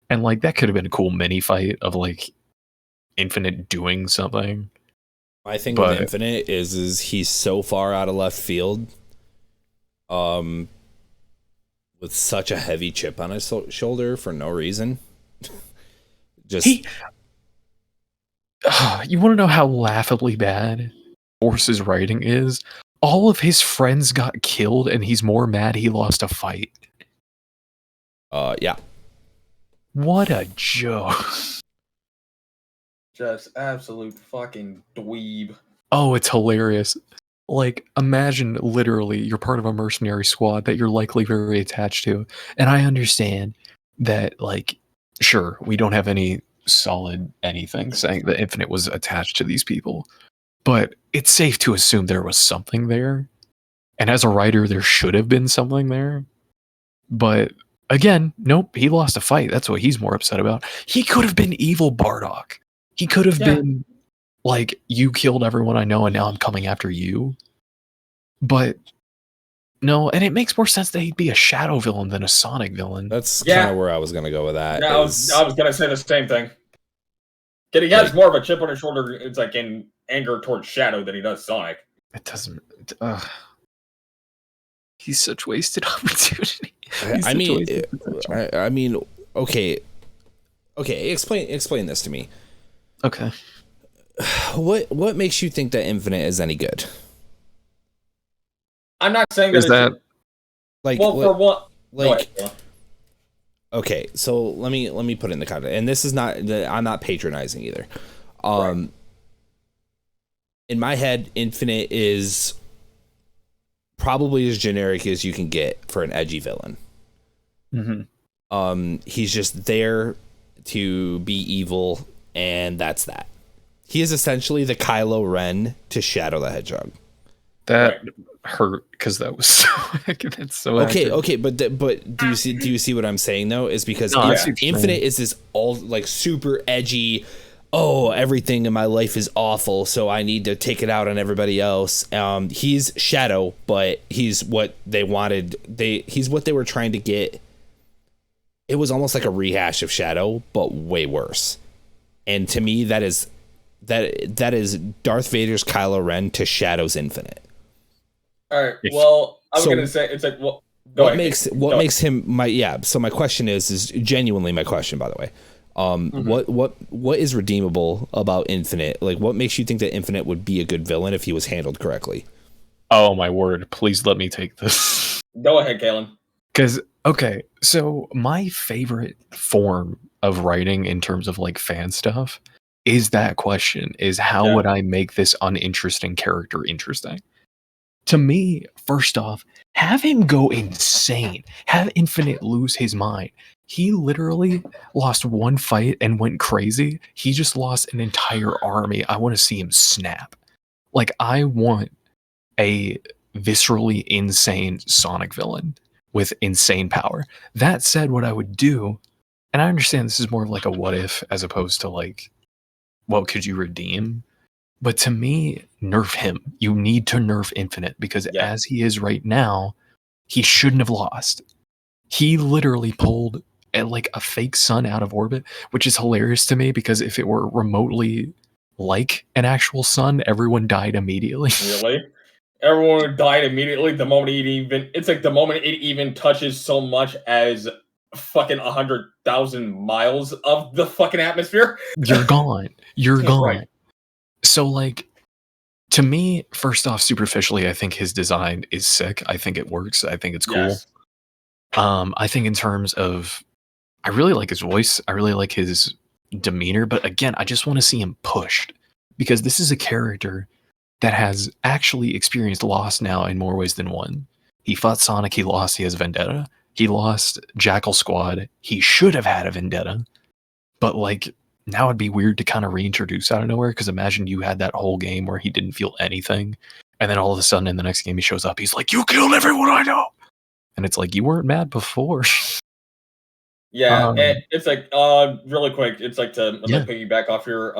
And like that could have been a cool mini fight of like Infinite doing something. My thing with Infinite is he's so far out of left field. With such a heavy chip on his shoulder for no reason. You want to know how laughably bad Force's writing is? All of his friends got killed, and he's more mad he lost a fight. Yeah. What a joke. Just absolute fucking dweeb. Oh, it's hilarious. Like, imagine literally you're part of a mercenary squad that you're likely very attached to. And I understand that, like, sure, we don't have any solid anything saying that Infinite was attached to these people. But it's safe to assume there was something there. And as a writer, there should have been something there. But again, nope, he lost a fight. That's what he's more upset about. He could have been evil Bardock. He could have been like, you killed everyone I know and now I'm coming after you. But no, and it makes more sense that he'd be a Shadow villain than a Sonic villain. That's kind of where I was going to go with that. Yeah, I was going to say the same thing. He has more of a chip on his shoulder, it's like in anger towards Shadow than he does Sonic. It doesn't... he's such wasted opportunity. I mean, okay, explain this to me. Okay. What makes you think that Infinite is any good? I'm not saying that. Is that like for what? Like, okay, so let me put it in the context, and this is not. I'm not patronizing either. In my head, Infinite is probably as generic as you can get for an edgy villain. Mm-hmm. He's just there to be evil, and that's that. He is essentially the Kylo Ren to Shadow the Hedgehog. That hurt because that was so. That's so okay. But do you see what I'm saying though? Is because Infinite is this all like super edgy. Oh, everything in my life is awful, so I need to take it out on everybody else. He's Shadow, but he's what they wanted. He's what they were trying to get. It was almost like a rehash of Shadow, but way worse. And to me, that is Darth Vader's Kylo Ren to Shadow's Infinite. All right. Well, I was gonna say it's like what makes him my So my question is genuinely my question, by the way. What is redeemable about Infinite? Like, what makes you think that Infinite would be a good villain if he was handled correctly? Oh my word! Please let me take this. Go ahead, Kalen. Because okay, so my favorite form of writing in terms of like fan stuff is that question: is how would I make this uninteresting character interesting? To me, first off, have him go insane. Have Infinite lose his mind. He literally lost one fight and went crazy. He just lost an entire army. I want to see him snap. Like, I want a viscerally insane Sonic villain with insane power. That said, what I would do, and I understand this is more of like a what if as opposed to like, what could you redeem? But to me, nerf him. You need to nerf Infinite because as he is right now, he shouldn't have lost. He literally pulled like a fake sun out of orbit, which is hilarious to me because if it were remotely like an actual sun, everyone died immediately. Really? Everyone died immediately the moment the moment it even touches so much as fucking 100,000 miles of the fucking atmosphere. You're gone. You're gone. Right. So, like, to me, first off, superficially, I think his design is sick. I think it works. I think it's cool. Yes. I think in terms of, I really like his voice. I really like his demeanor. But again, I just want to see him pushed because this is a character that has actually experienced loss now in more ways than one. He fought Sonic. He lost. He has Vendetta. He lost Jackal Squad. He should have had a Vendetta. But, like, now it'd be weird to kind of reintroduce out of nowhere because imagine you had that whole game where he didn't feel anything and then all of a sudden in the next game he shows up, he's like, you killed everyone I know, and it's like, you weren't mad before. Yeah, and it's like really quick, it's like to piggyback off your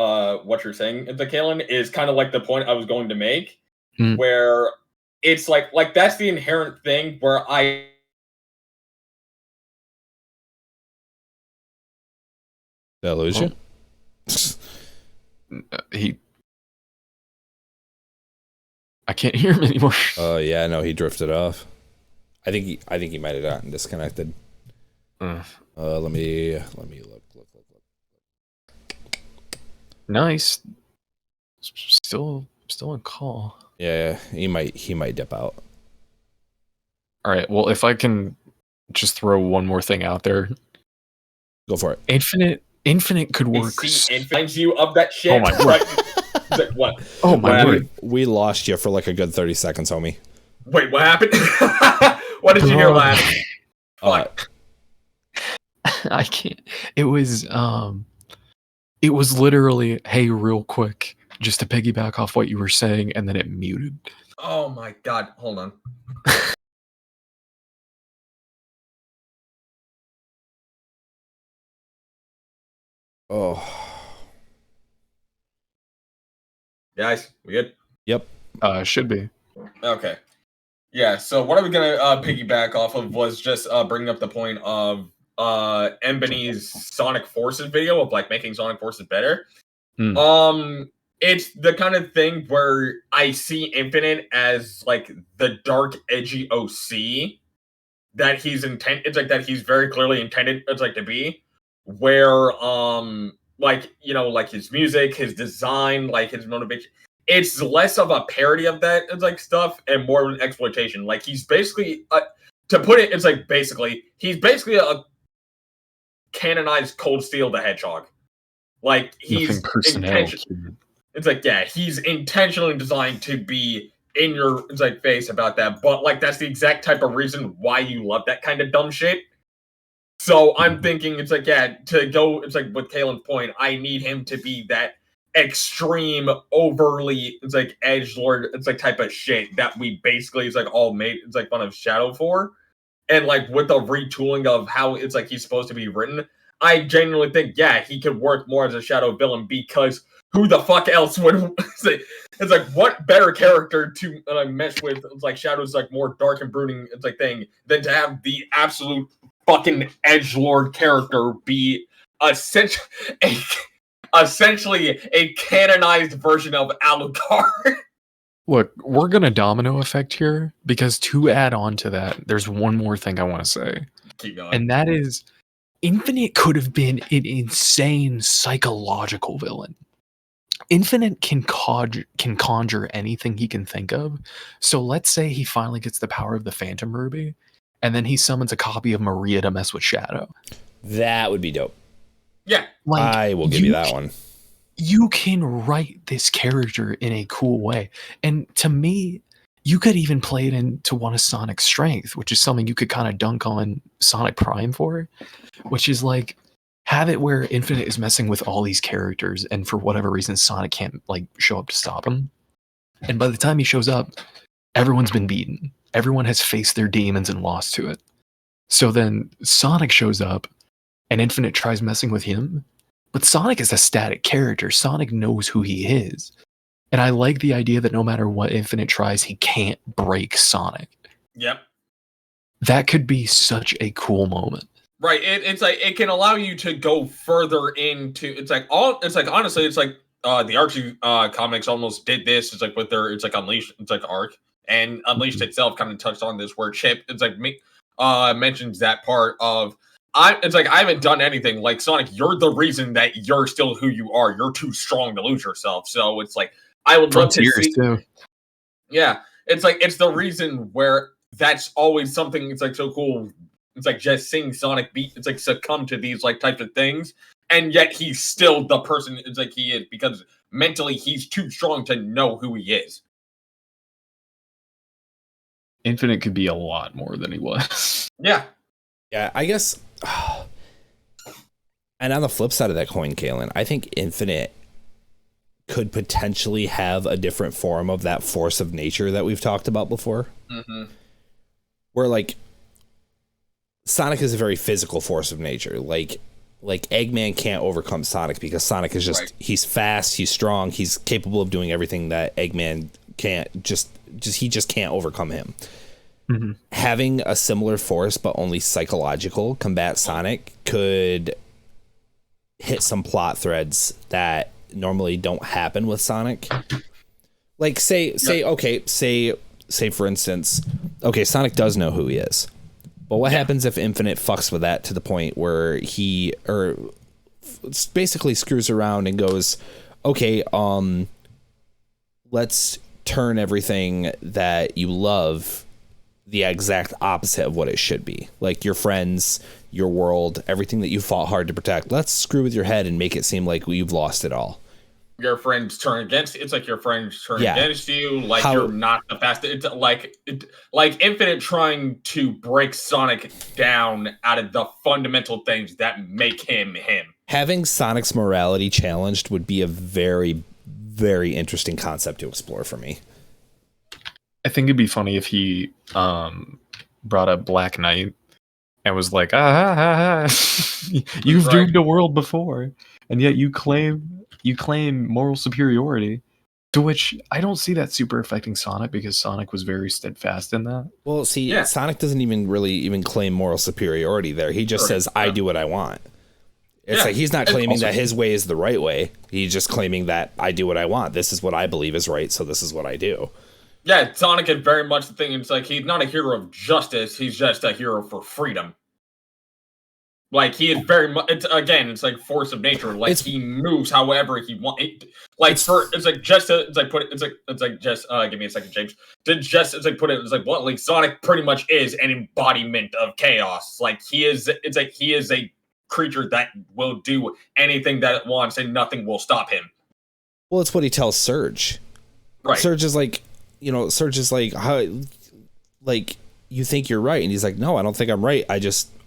what you're saying, the Kalen is kind of like the point I was going to make, where it's like that's the inherent thing where Did I lose you? I can't hear him anymore. Oh yeah, no, he drifted off. I think he might have gotten disconnected. Let me look. Nice. Still in call. Yeah, he might dip out. All right. Well, if I can just throw one more thing out there, go for it. Infinite could work. Infinite you of that shit. Oh my god. Like, what? Oh my word. We lost you for like a good 30 seconds, homie. Wait, what happened? What did you hear last? What? I can't. It was literally, hey, real quick, just to piggyback off what you were saying, and then it muted. Oh my god, hold on. Oh. Guys, we good? Yep. Should be. Okay. Yeah, so what I was gonna piggyback off of was just bringing up the point of Embony's Sonic Forces video of like making Sonic Forces better. It's the kind of thing where I see Infinite as like the dark, edgy OC that he's it's like that he's very clearly intended it's like to be. Where like, you know, like his music, his design, like his motivation, it's less of a parody of that it's like stuff and more of an exploitation. Like he's basically to put it, it's like he's basically a canonized Cold Steel the Hedgehog. Like he's it's like, yeah, he's intentionally designed to be in your it's like face about that, but like that's the exact type of reason why you love that kind of dumb shit. So I'm thinking it's like, yeah, to go, it's like with Kalen's point, I need him to be that extreme, overly, it's like edgelord, it's like type of shit that we basically, it's like all made, it's like fun of Shadow for. And like with the retooling of how it's like he's supposed to be written, I genuinely think, yeah, he could work more as a Shadow villain because who the fuck else would, it's like what better character to mesh with, it's like Shadow's like more dark and brooding, it's like thing, than to have the absolute fucking edgelord character be essentially a canonized version of Alucard. Look, we're gonna domino effect here because to add on to that, there's one more thing I want to say. Keep going. And that is, Infinite could have been an insane psychological villain. Infinite can conjure anything he can think of. So let's say he finally gets the power of the Phantom Ruby, and then he summons a copy of Maria to mess with Shadow. That would be dope. Yeah. Like, I will give you that one. You can write this character in a cool way. And to me, you could even play it into one of Sonic's strength, which is something you could kind of dunk on Sonic Prime for, which is like, have it where Infinite is messing with all these characters, and for whatever reason, Sonic can't like show up to stop him. And by the time he shows up, everyone's been beaten. Everyone has faced their demons and lost to it. So then Sonic shows up, and Infinite tries messing with him. But Sonic is a static character. Sonic knows who he is. And I like the idea that no matter what Infinite tries, he can't break Sonic. Yep. That could be such a cool moment. Right. It's like it can allow you to go further into honestly, it's like the Archie comics almost did this. It's like with their Unleashed, it's like arc. And Unleashed itself kind of touched on this where Chip mentions that part of I haven't done anything. Like, Sonic, you're the reason that you're still who you are. You're too strong to lose yourself. So it's like I would love to see too. Yeah. It's like it's the reason where that's always something it's like so cool. It's like just seeing Sonic succumb to these like types of things, and yet he's still the person it's like he is because mentally he's too strong to know who he is. Infinite could be a lot more than he was. Yeah. Yeah, I guess. And on the flip side of that coin, Kalen, I think Infinite could potentially have a different form of that force of nature that we've talked about before. Mm-hmm. Where like Sonic is a very physical force of nature. Like Eggman can't overcome Sonic because Sonic is just he's fast, he's strong, he's capable of doing everything that Eggman can't. He just can't overcome him. Mm-hmm. Having a similar force but only psychological combat Sonic could hit some plot threads that normally don't happen with Sonic. Like say for instance, okay, Sonic does know who he is. But what happens if Infinite fucks with that to the point where he basically screws around and goes, okay, let's turn everything that you love the exact opposite of what it should be. Like your friends, your world, everything that you fought hard to protect. Let's screw with your head and make it seem like you've lost it all. Your friends turn against it's like your friends turn against you, like you're not the fastest. It's like Infinite trying to break Sonic down out of the fundamental things that make him him. Having Sonic's morality challenged would be a very, very interesting concept to explore for me. I think it'd be funny if he brought up Black Knight and was like, you've doomed the world before, and yet you claim moral superiority. To which I don't see that super affecting Sonic because Sonic was very steadfast in that. Well, see, Sonic doesn't even claim moral superiority there. He just says, I do what I want. It's like he's not claiming that his way is the right way. He's just claiming that I do what I want. This is what I believe is right, so this is what I do. Yeah, Sonic is very much the thing. It's like he's not a hero of justice. He's just a hero for freedom. Like he is very much. It's like force of nature. Like he moves however he wants. Give me a second, James. Bluntly, Sonic pretty much is an embodiment of chaos. Like he is. He is a creature that will do anything that it wants, and nothing will stop him. Well, it's what he tells Surge. Right. Surge is like, how, like, you think you're right, and he's like, no, I don't think I'm right.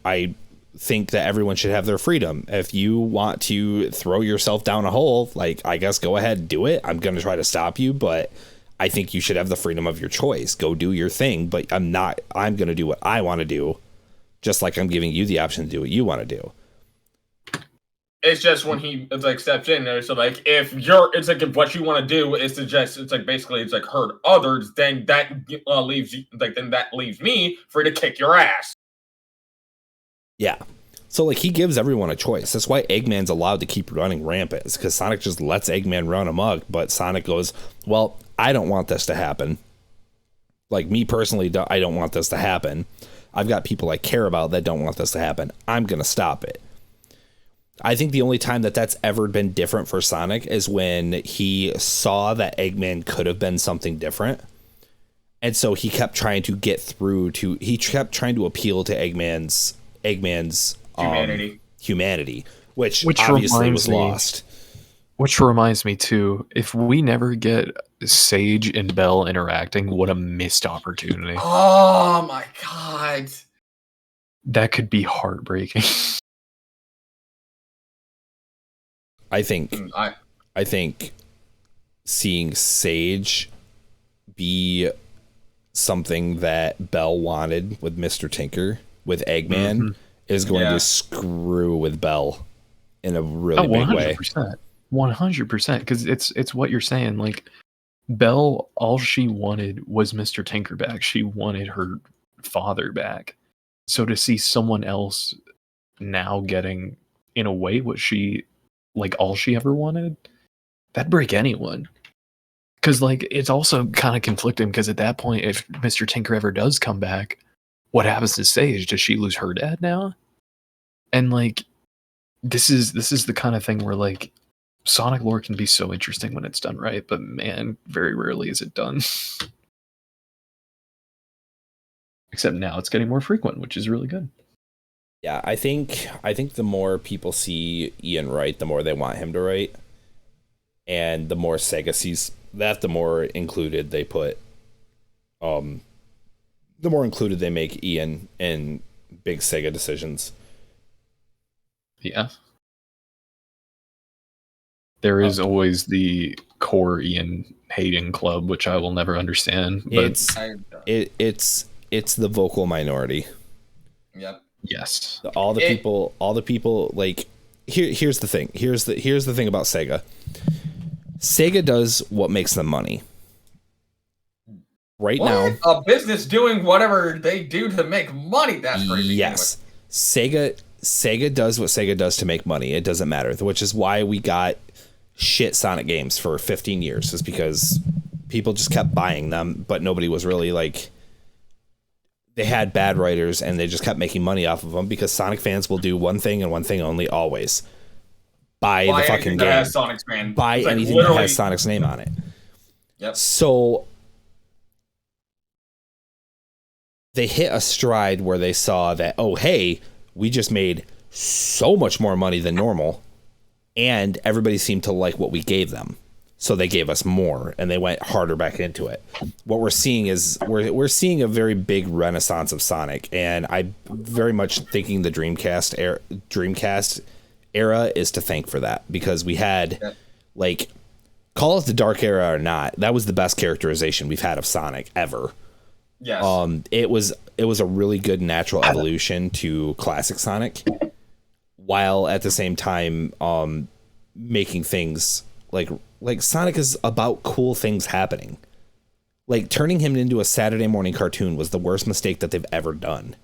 I think that everyone should have their freedom. If you want to throw yourself down a hole, like, I guess go ahead, do it. I'm going to try to stop you, but I think you should have the freedom of your choice. Go do your thing, but I'm going to do what I want to do, just like I'm giving you the option to do what you want to do. It's just when he steps in there. So if what you want to do is to just hurt others, then that leaves me free to kick your ass. Yeah. So he gives everyone a choice. That's why Eggman's allowed to keep running rampant. It's because Sonic just lets Eggman run amok, but Sonic goes, well, I don't want this to happen. Like me personally, I don't want this to happen. I've got people I care about that don't want this to happen. I'm going to stop it. I think the only time that that's ever been different for Sonic is when he saw that Eggman could have been something different. And so he kept trying to he kept trying to appeal to Eggman's humanity, which obviously was lost. Which reminds me too, if we never get Sage and Bell interacting, what a missed opportunity. Oh my god. That could be heartbreaking. I think seeing Sage be something that Bell wanted with Mr. Tinker with Eggman is going to screw with Bell in a really big way. 100%, because it's what you're saying. Like, Belle, all she wanted was Mr. Tinker back. She wanted her father back. So to see someone else now getting, in a way, what she, like, all she ever wanted, that'd break anyone. Because, like, it's also kind of conflicting, because at that point, if Mr. Tinker ever does come back, what happens to Sage? Does she lose her dad now? And, like, this is the kind of thing where, like, Sonic lore can be so interesting when it's done right, but man, very rarely is it done. Except now it's getting more frequent, which is really good. Yeah, I think the more people see Ian write, the more they want him to write. And the more Sega sees that, the more included they put the more included they make Ian in big Sega decisions. Yeah. There is always the core Ian hating club, which I will never understand. But it's the vocal minority. Yep. Yes. All the people like here's the thing. Here's the thing about Sega. Sega does what makes them money. Right now, a business doing whatever they do to make money. That's crazy. Yes. Anyway. Sega does what Sega does to make money. It doesn't matter, which is why we got shit Sonic games for 15 years, is because people just kept buying them, but nobody was really like, they had bad writers and they just kept making money off of them, because Sonic fans will do one thing and one thing only, always buy the fucking game. Has Sonic's name. Buy anything that has Sonic's name on it. Yep. So they hit a stride where they saw that, oh, hey, we just made so much more money than normal, and everybody seemed to like what we gave them. So they gave us more, and they went harder back into it. What we're seeing is we're seeing a very big renaissance of Sonic, and I'm very much thinking the Dreamcast era is to thank for that, because we had, like, call it the Dark Era or not, that was the best characterization we've had of Sonic ever. Yes. It was a really good natural evolution to classic Sonic, while at the same time making things like Sonic is about cool things happening. Like, turning him into a Saturday morning cartoon was the worst mistake that they've ever done.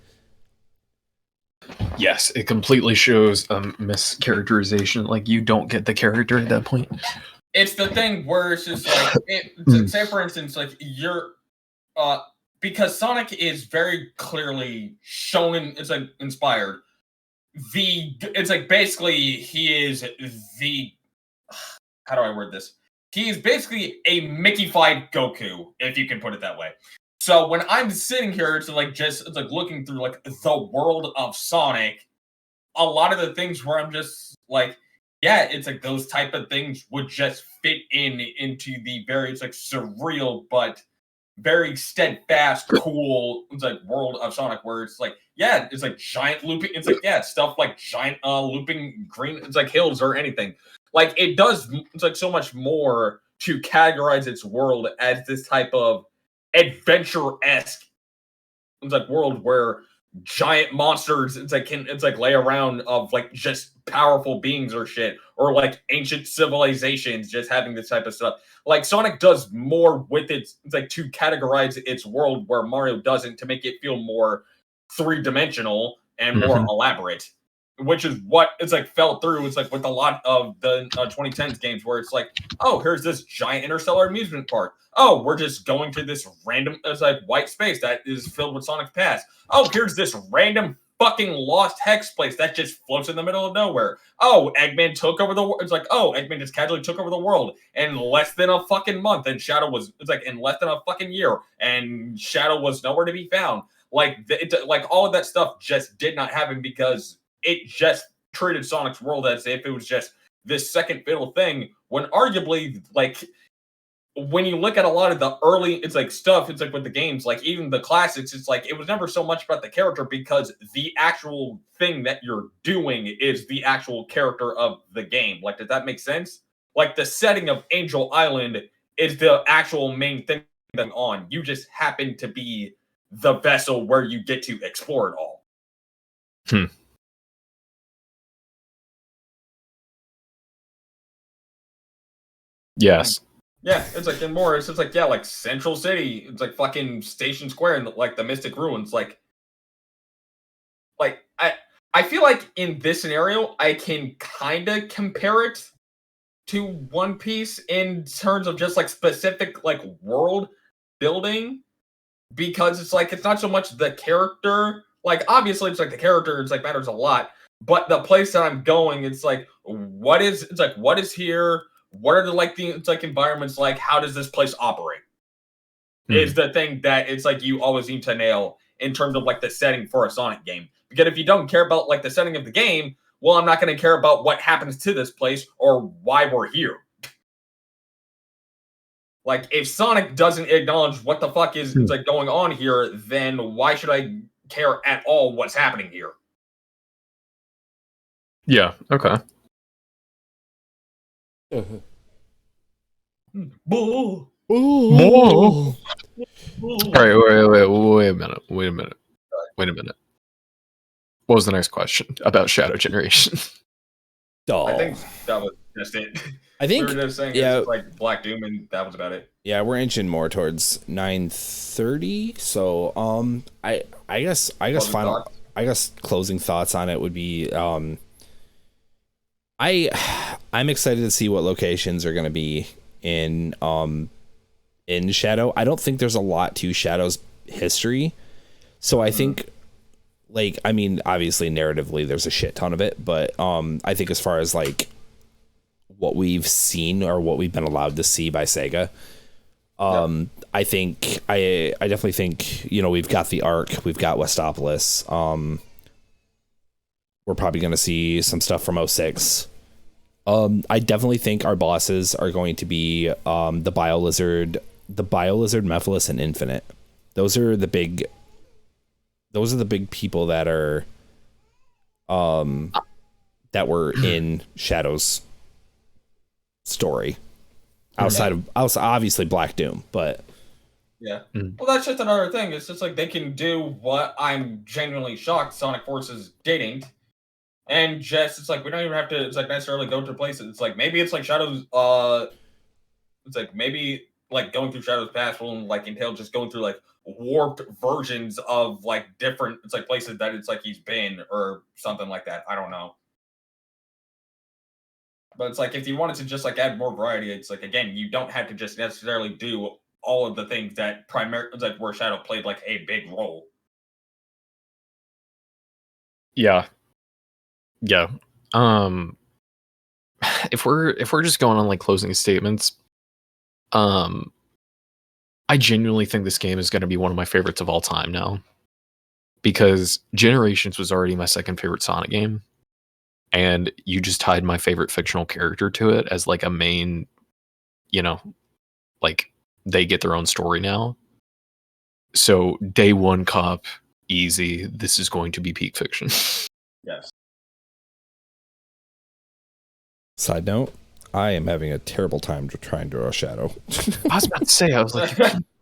Yes, it completely shows a mischaracterization. Like, you don't get the character at that point. It's the thing where it's just like, say for instance, like, you're because Sonic is very clearly shown, it's like inspired. It's like basically he is the, how do I word this? He is basically a Mickey-fied Goku, if you can put it that way. So when I'm sitting here, it's like looking through like the world of Sonic, a lot of the things where I'm just like, yeah, it's like those type of things would just fit into the very, it's like surreal but very steadfast, cool, it's like world of Sonic, where it's like, yeah, it's like giant looping, it's like, yeah, stuff like giant looping green, it's like hills or anything. Like, it does, it's like so much more to categorize its world as this type of adventure-esque, it's like world where giant monsters, it's like lay around of like just powerful beings or shit, or like ancient civilizations just having this type of stuff. Like, Sonic does more with it's like to categorize its world where Mario doesn't, to make it feel more three-dimensional and more elaborate. which is what it's like fell through. It's like with a lot of the 2010s games where it's like, oh, here's this giant interstellar amusement park. Oh, we're just going to this random, it's like white space that is filled with Sonic's past. Oh, here's this random fucking lost hex place that just floats in the middle of nowhere. Oh, Eggman took over the world. It's like, oh, Eggman just casually took over the world in less than a fucking month, and Shadow was, it's like in less than a fucking year, and Shadow was nowhere to be found. Like, like all of that stuff just did not happen because it just treated Sonic's world as if it was just this second fiddle thing, when arguably, like, when you look at a lot of the early, it's like stuff, it's like with the games, like even the classics, it's like it was never so much about the character because the actual thing that you're doing is the actual character of the game. Like, does that make sense? Like, the setting of Angel Island is the actual main thing going on. You just happen to be the vessel where you get to explore it all. Yes. Yeah, it's like in more. It's just like, yeah, like Central City. It's like fucking Station Square and like the Mystic Ruins. Like I feel like in this scenario, I can kind of compare it to One Piece in terms of just like specific like world building, because it's like it's not so much the character. Like obviously, it's like the character. It's like matters a lot, but the place that I'm going, it's like what is? It's like what is here? What are the it's like environments like? How does this place operate? Is the thing that it's like you always need to nail in terms of like the setting for a Sonic game. Because if you don't care about like the setting of the game, well, I'm not going to care about what happens to this place or why we're here. Like if Sonic doesn't acknowledge what the fuck is like going on here, then why should I care at all what's happening here? Yeah. Okay. Boo. All right. Wait a minute. What was the next question about Shadow Generation? I think that was just it. I think we were just saying yeah, it's like Black Doom, and that was about it. Yeah, we're inching more towards 9:30. So I guess closing thoughts on it would be I'm excited to see what locations are going to be in Shadow. I don't think there's a lot to Shadow's history, so I think, like, I mean, obviously narratively there's a shit ton of it, but I think as far as like what we've seen or what we've been allowed to see by Sega, I think I definitely think, you know, we've got the Ark, we've got Westopolis. We're probably going to see some stuff from 06. I definitely think our bosses are going to be the Biolizard, Mephiles, and Infinite. Those are the big people that are that were in Shadow's story. Outside of obviously Black Doom, but yeah. Well, that's just another thing. It's just like they can do what I'm genuinely shocked Sonic Forces didn't. And just, it's like, we don't even have to, it's like, necessarily go to places. It's like, maybe it's like Shadow's, it's like, maybe, like, going through Shadow's past will, like, entail just going through, like, warped versions of, like, different, it's like, places that it's like he's been, or something like that. I don't know. But it's like, if you wanted to just, like, add more variety, it's like, again, you don't have to just necessarily do all of the things that like, where Shadow played, like, a big role. Yeah. Yeah. If we're just going on like closing statements, I genuinely think this game is going to be one of my favorites of all time now, because Generations was already my second favorite Sonic game, and you just tied my favorite fictional character to it as like a main, you know, like they get their own story now. So day one cop, easy. This is going to be peak fiction. Yes. Side note, I am having a terrible time trying to draw Shadow. I was about to say, I was like,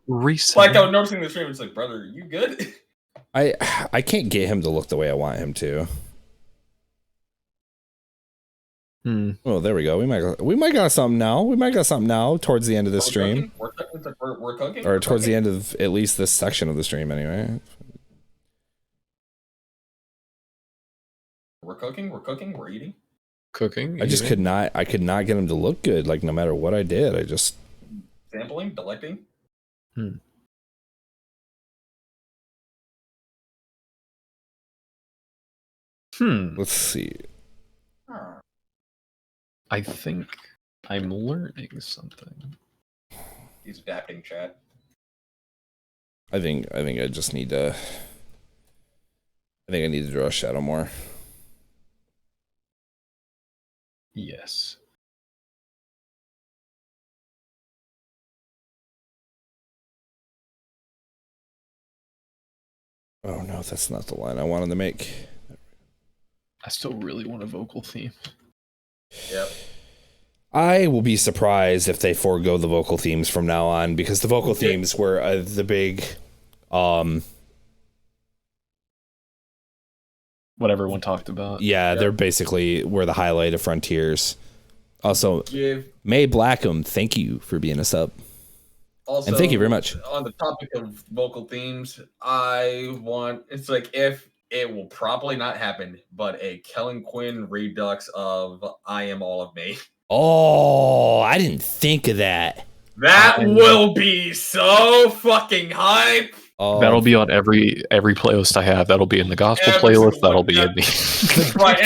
reset. Like, I was noticing the stream, it's like, brother, are you good? I can't get him to look the way I want him to. Oh, there we go. We might got something now. Towards the end of the stream. We're cooking. Or towards the end of at least this section of the stream, anyway. We're cooking. We're eating. Cooking. I just could not get him to look good. Like no matter what I did, I just Sampling, delecting. Let's see. I think I'm learning something. He's adapting, chat. I think I just need to. I think I need to draw shadow more. Yes. Oh no, that's not the line I wanted to make. I still really want a vocal theme. Yep. I will be surprised if they forego the vocal themes from now on, because the vocal themes were the big, what everyone talked about. yeah, they're basically were the highlight of Frontiers. Also, May Blackham, thank you for being a sub. Also, and thank you very much. On the topic of vocal themes, it's like, if it will probably not happen, but a Kellen Quinn redux of I Am All of Me. Oh, I didn't think of that. That will be so fucking hype. That'll be on every playlist I have. That'll be in the gospel playlist. That'll be in the right.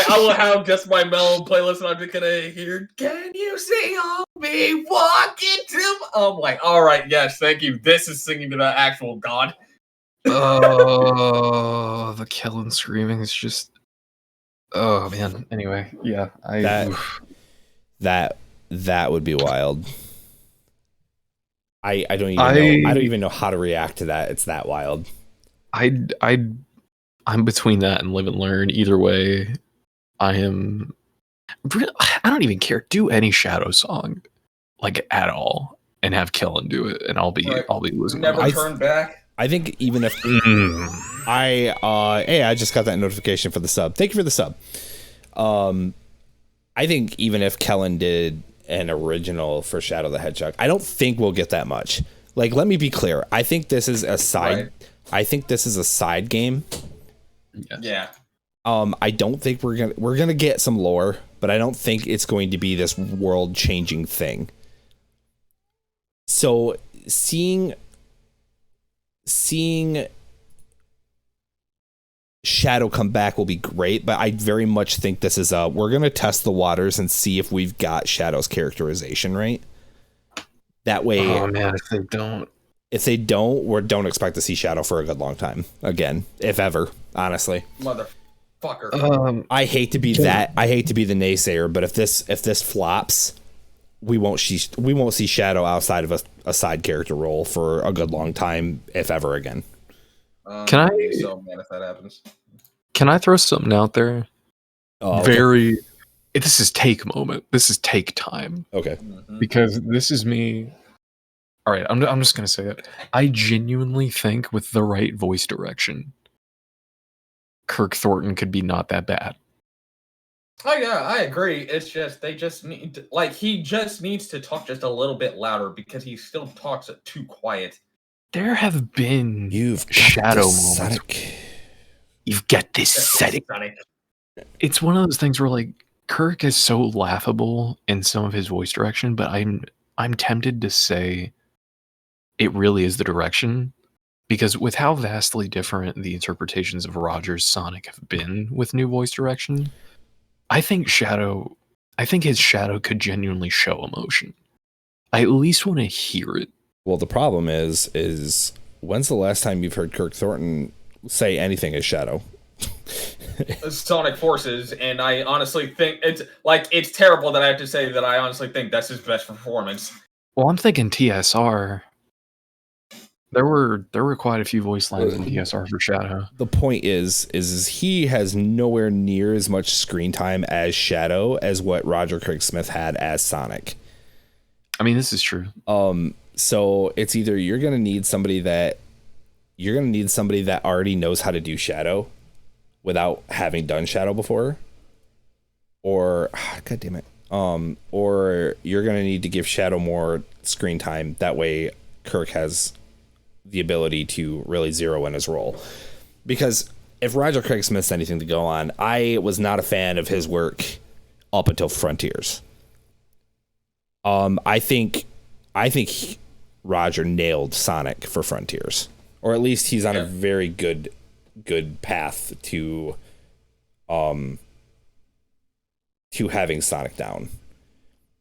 I will have just my mellow playlist, and I'm just gonna hear, "Can you sing on me? Walk into." I'm like, all right, yes, thank you. This is singing to the actual God. Oh, the Kellen screaming is just. Oh man. Anyway, yeah, that would be wild. I don't even know how to react to that. It's that wild. I'm between that and Live and Learn. Either way, I don't even care. Do any Shadow song, like at all, and have Kellen do it, and I'll be losing. Never turn back. I think even if hey, I just got that notification for the sub. Thank you for the sub. I think even if Kellen did an original for Shadow the Hedgehog, I don't think we'll get that much. Like, let me be clear. I think this is a side. Right. I think this is a side game. Yeah. I don't think we're gonna get some lore, but I don't think it's going to be this world changing thing. So seeing Shadow come back will be great, but I very much think this is we're gonna test the waters and see if we've got Shadow's characterization right. That way, oh man, if they don't, we don't expect to see Shadow for a good long time again, if ever. Honestly, motherfucker. I hate to be the naysayer, but if this flops, we won't see Shadow outside of a side character role for a good long time, if ever again. Can I be so mad if that happens? Can I throw something out there? Oh, okay. This is take moment. This is take time. Okay. Mm-hmm. Because this is me. All right, I'm just gonna say it. I genuinely think with the right voice direction, Kirk Thornton could be not that bad. Oh yeah, I agree. It's just he just needs to talk just a little bit louder, because he still talks too quiet. There have been Shadow moments. You've got this setting. It's one of those things where like Kirk is so laughable in some of his voice direction, but I'm tempted to say it really is the direction, because with how vastly different the interpretations of Roger's Sonic have been with new voice direction, I think his Shadow could genuinely show emotion. I at least want to hear it. Well, the problem is when's the last time you've heard Kirk Thornton say anything as Shadow? Sonic Forces, and I honestly think it's terrible that I have to say that I honestly think that's his best performance. Well, I'm thinking TSR. There were quite a few voice lines in TSR for Shadow. The point is he has nowhere near as much screen time as Shadow as what Roger Craig Smith had as Sonic. I mean, this is true. So it's either you're gonna need somebody that already knows how to do Shadow without having done Shadow before, or God damn it, or you're gonna need to give Shadow more screen time. That way, Kirk has the ability to really zero in his role. Because if Roger Craig Smith's anything to go on, I was not a fan of his work up until Frontiers. I think Roger nailed Sonic for Frontiers, or at least he's on a very good path to having Sonic down.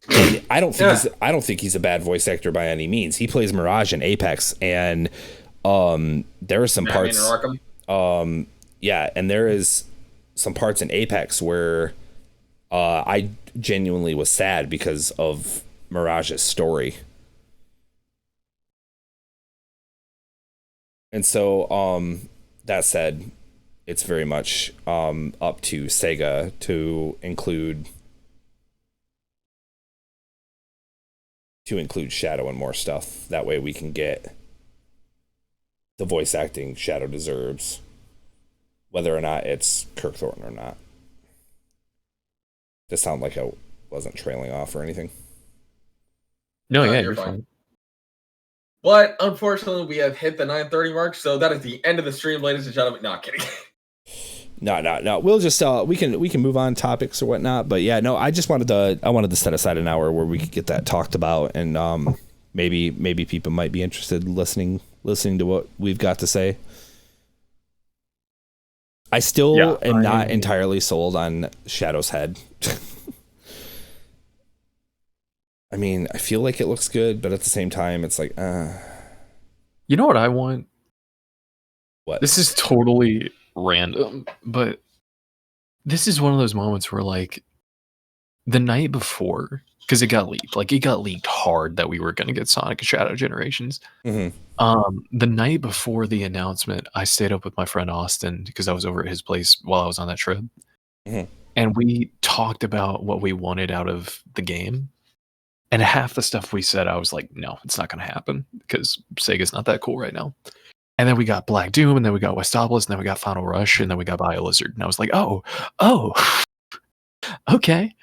And I don't think he's a bad voice actor by any means. He plays Mirage in Apex, and there are some parts. And there is some parts in Apex where I genuinely was sad because of Mirage's story. And so, that said, it's very much up to Sega to include Shadow and more stuff. That way we can get the voice acting Shadow deserves, whether or not it's Kirk Thornton or not. Just sound like I wasn't trailing off or anything. No, yeah, you're fine. But unfortunately, we have hit the 9:30 mark, so that is the end of the stream, ladies and gentlemen. No, kidding. No. We'll just we can move on topics or whatnot. But yeah, no, I wanted to set aside an hour where we could get that talked about, and maybe people might be interested in listening to what we've got to say. I still am not entirely sold on Shadow's head. I mean, I feel like it looks good, but at the same time, it's like, You know what I want? What? This is totally random, but this is one of those moments where, like, the night before, because it got leaked hard that we were going to get Sonic and Shadow Generations. Mm-hmm. The night before the announcement, I stayed up with my friend Austin because I was over at his place while I was on that trip. Mm-hmm. And we talked about what we wanted out of the game. And half the stuff we said, I was like, no, it's not going to happen because Sega's not that cool right now. And then we got Black Doom, and then we got Westopolis, and then we got Final Rush, and then we got BioLizard. And I was like, oh, okay.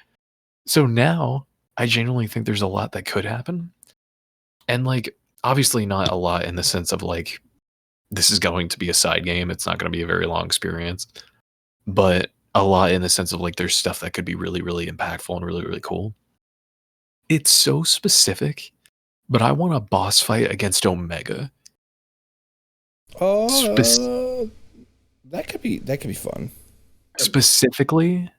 So now I genuinely think there's a lot that could happen. And, like, obviously not a lot in the sense of, like, this is going to be a side game. It's not going to be a very long experience. But a lot in the sense of, like, there's stuff that could be really, really impactful and really, really cool. It's so specific, but I want a boss fight against Omega. That could be fun. Specifically,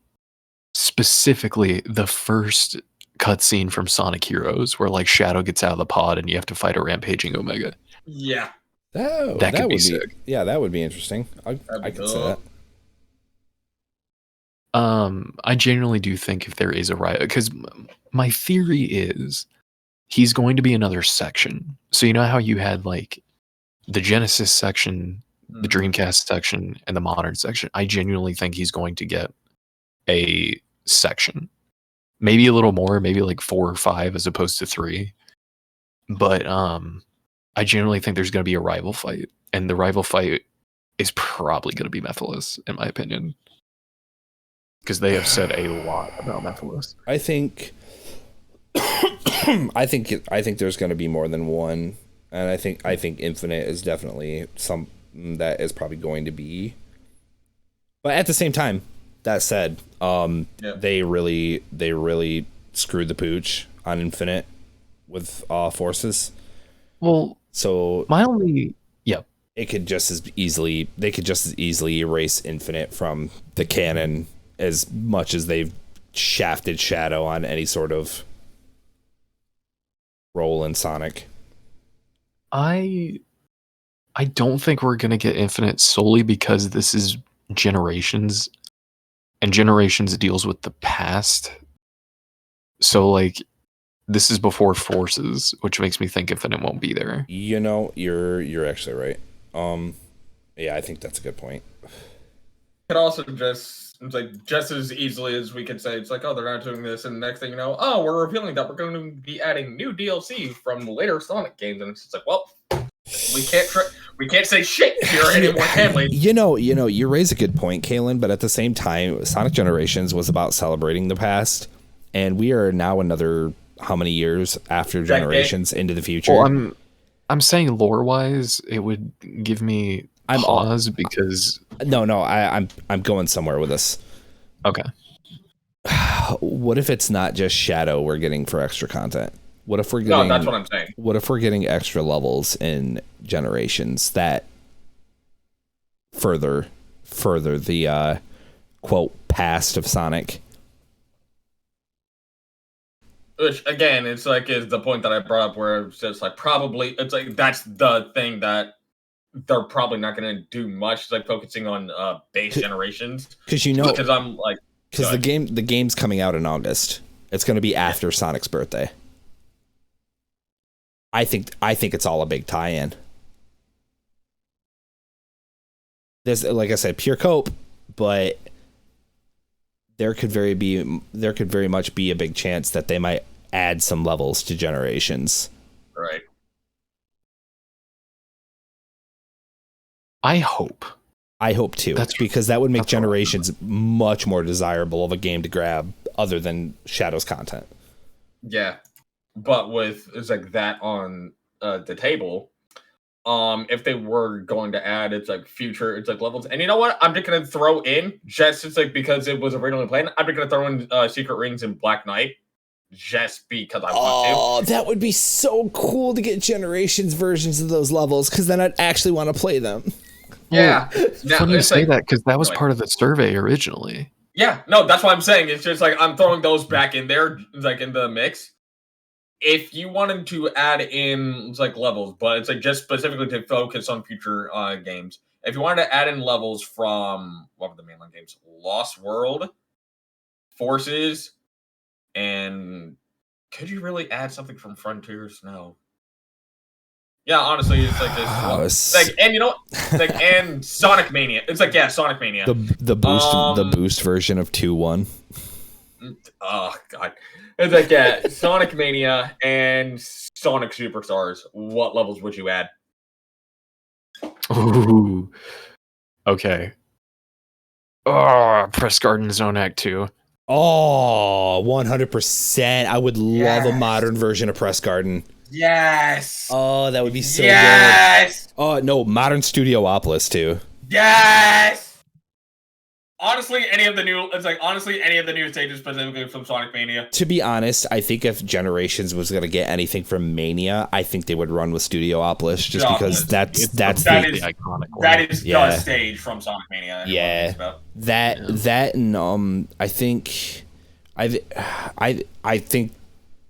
the first cutscene from Sonic Heroes, where like Shadow gets out of the pod and you have to fight a rampaging Omega. Yeah, that could be sick. Yeah, that would be interesting. I could say that. I genuinely do think if there is a riot, because my theory is he's going to be another section. So you know how you had like the Genesis section, the Dreamcast section, and the modern section? I genuinely think he's going to get a section. Maybe a little more, maybe like 4 or 5 as opposed to 3. But I genuinely think there's going to be a rival fight. And the rival fight is probably going to be Mephiles, in my opinion. Because they have said a lot about Mephiles. I think there's going to be more than one, and I think Infinite is definitely some that is probably going to be. But at the same time, that said, they really screwed the pooch on Infinite with Forces. Well, so it could just as easily erase Infinite from the canon as much as they've shafted Shadow on any sort of role in Sonic. I don't think we're going to get Infinite solely because this is Generations, and Generations deals with the past. So, like, this is before Forces, which makes me think Infinite won't be there. You know, you're actually right. Yeah, I think that's a good point. Could also just as easily as we could say it's like, oh, they're not doing this, and the next thing you know, oh, we're revealing that we're going to be adding new DLC from later Sonic games, and it's just like, well, we can't say shit here anymore, can we? You know, you raise a good point, Kalen, but at the same time, Sonic Generations was about celebrating the past, and we are now another how many years after Generations into the future? Well, I'm saying lore-wise, it would give me pause because I'm going somewhere with this. okay. What if it's not just Shadow we're getting for extra content? What if we're getting? No, that's what I'm saying. What if we're getting extra levels in Generations that further the quote past of Sonic? Which again, it's like is the point that I brought up where it's just like probably it's like that's the thing that they're probably not going to do much. It's like focusing on base Generations Because because I'm like because the game's coming out in August. It's going to be after Sonic's birthday. I think it's all a big tie-in. There's, like I said, pure cope, but there could very much be a big chance that they might add some levels to Generations. right. I hope too. Because that would make Generations much more desirable of a game to grab other than Shadow's content. Yeah. But with it's like that on the table, if they were going to add it's like levels, and you know what, I'm just gonna throw in just it's like because it was originally planned. I'm just gonna throw in Secret Rings and Black Knight, just because I want to. Oh, that would be so cool to get Generations versions of those levels, because then I'd actually want to play them. Yeah, it's funny you say that because that was part of the survey originally. Yeah, no, that's what I'm saying. It's just like I'm throwing those back in there, like in the mix. If you wanted to add in it's like levels, but it's like just specifically to focus on future games. If you wanted to add in levels from what were the mainline games? Lost World, Forces, and could you really add something from Frontiers? No. Yeah, honestly, it's like this. Like, and you know, like, and Sonic Mania. It's like Sonic Mania. The boost version of 2-1. Oh god. It's like Sonic Mania and Sonic Superstars. What levels would you add? Ooh. Okay. Oh, Press Garden Zone Act 2. Oh, 100%. I would love a modern version of Press Garden. Yes. Oh, that would be so good. Oh, no, modern Studiopolis too. Yes. Honestly, any of the new stages specifically from Sonic Mania. To be honest, I think if Generations was going to get anything from Mania, I think they would run with Studiopolis just because that's the iconic one. That is the stage from Sonic Mania. Yeah. That and I think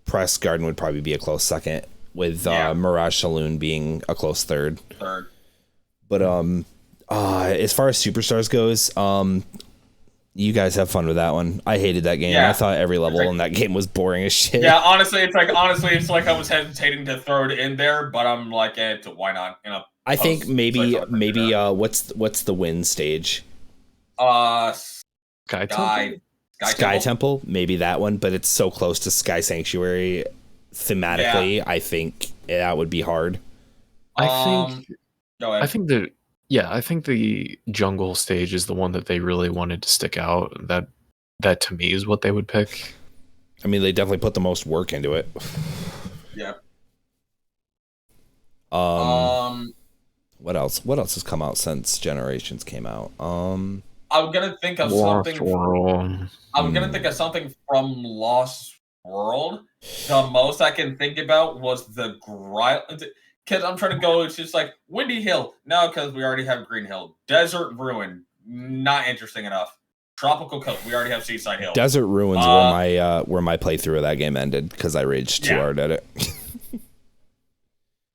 Press Garden would probably be a close second, with Mirage Saloon being a close third. But as far as Superstars goes, you guys have fun with that one. I hated that game. I thought every level in that game was boring as shit. Yeah, honestly, it's like I was hesitating to throw it in there, but I'm like, why not? You know. I think maybe what's the win stage? Sky Temple, maybe that one, but it's so close to Sky Sanctuary thematically. I think that would be hard. I think the jungle stage is the one that they really wanted to stick out. That to me is what they would pick. I mean, they definitely put the most work into it. Yeah. What else has come out since Generations came out? I'm gonna think of something. I'm gonna think of something from Lost World. The most I can think about was the because I'm trying to go. It's just like Windy Hill. No, because we already have Green Hill. Desert Ruin. Not interesting enough. Tropical Coast. We already have Seaside Hill. Desert Ruins where my playthrough of that game ended because I raged too hard at it.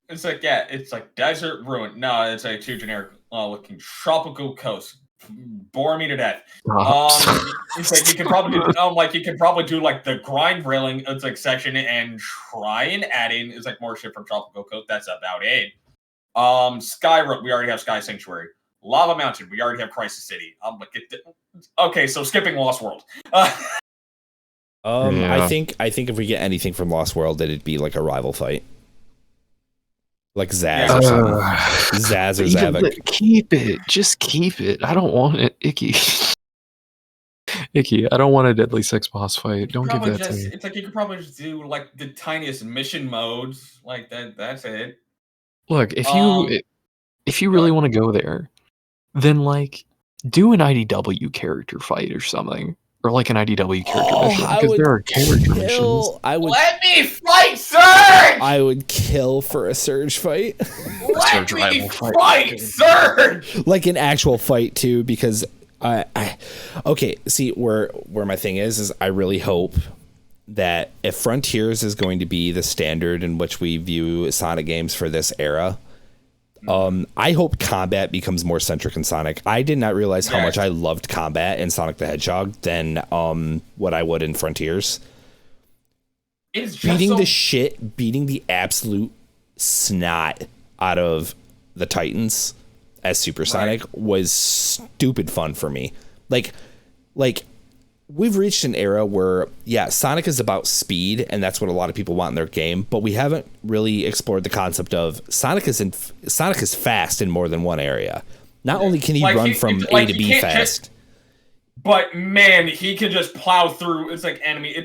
It's like Desert Ruin. No, it's like too generic looking. Tropical Coast. Bore me to death. It's like you can probably do like the grind railing. It's like section and try and add in is like more shit from Tropical Coast. That's about it. Sky. We already have Sky Sanctuary. Lava Mountain. We already have Crisis City. Okay, so skipping Lost World. I think if we get anything from Lost World, it'd be like a rival fight. Like Zaz or something. Zaz or Zavok. Keep it. Just keep it. I don't want it. Icky. I don't want a Deadly Six boss fight. Don't give that to me. It's like you could probably just do like the tiniest mission modes. Like that. That's it. Look, if if you really want to go there, then like do an IDW character fight or something, or like an IDW character mission, because there are character missions. Let me fight Surge! I would kill for a Surge fight. Let me fight Surge! Like an actual fight too, because okay, see where my thing is I really hope that if Frontiers is going to be the standard in which we view Sonic games for this era, I hope combat becomes more centric in Sonic. I did not realize how much I loved combat in Sonic the Hedgehog than what I would in Frontiers. Beating the absolute snot out of the Titans as Super Sonic was stupid fun for me. Like we've reached an era where, Sonic is about speed, and that's what a lot of people want in their game, but we haven't really explored the concept of Sonic is fast in more than one area. Not only can he run from A to B fast, but man, he can just plow through. It's like enemy.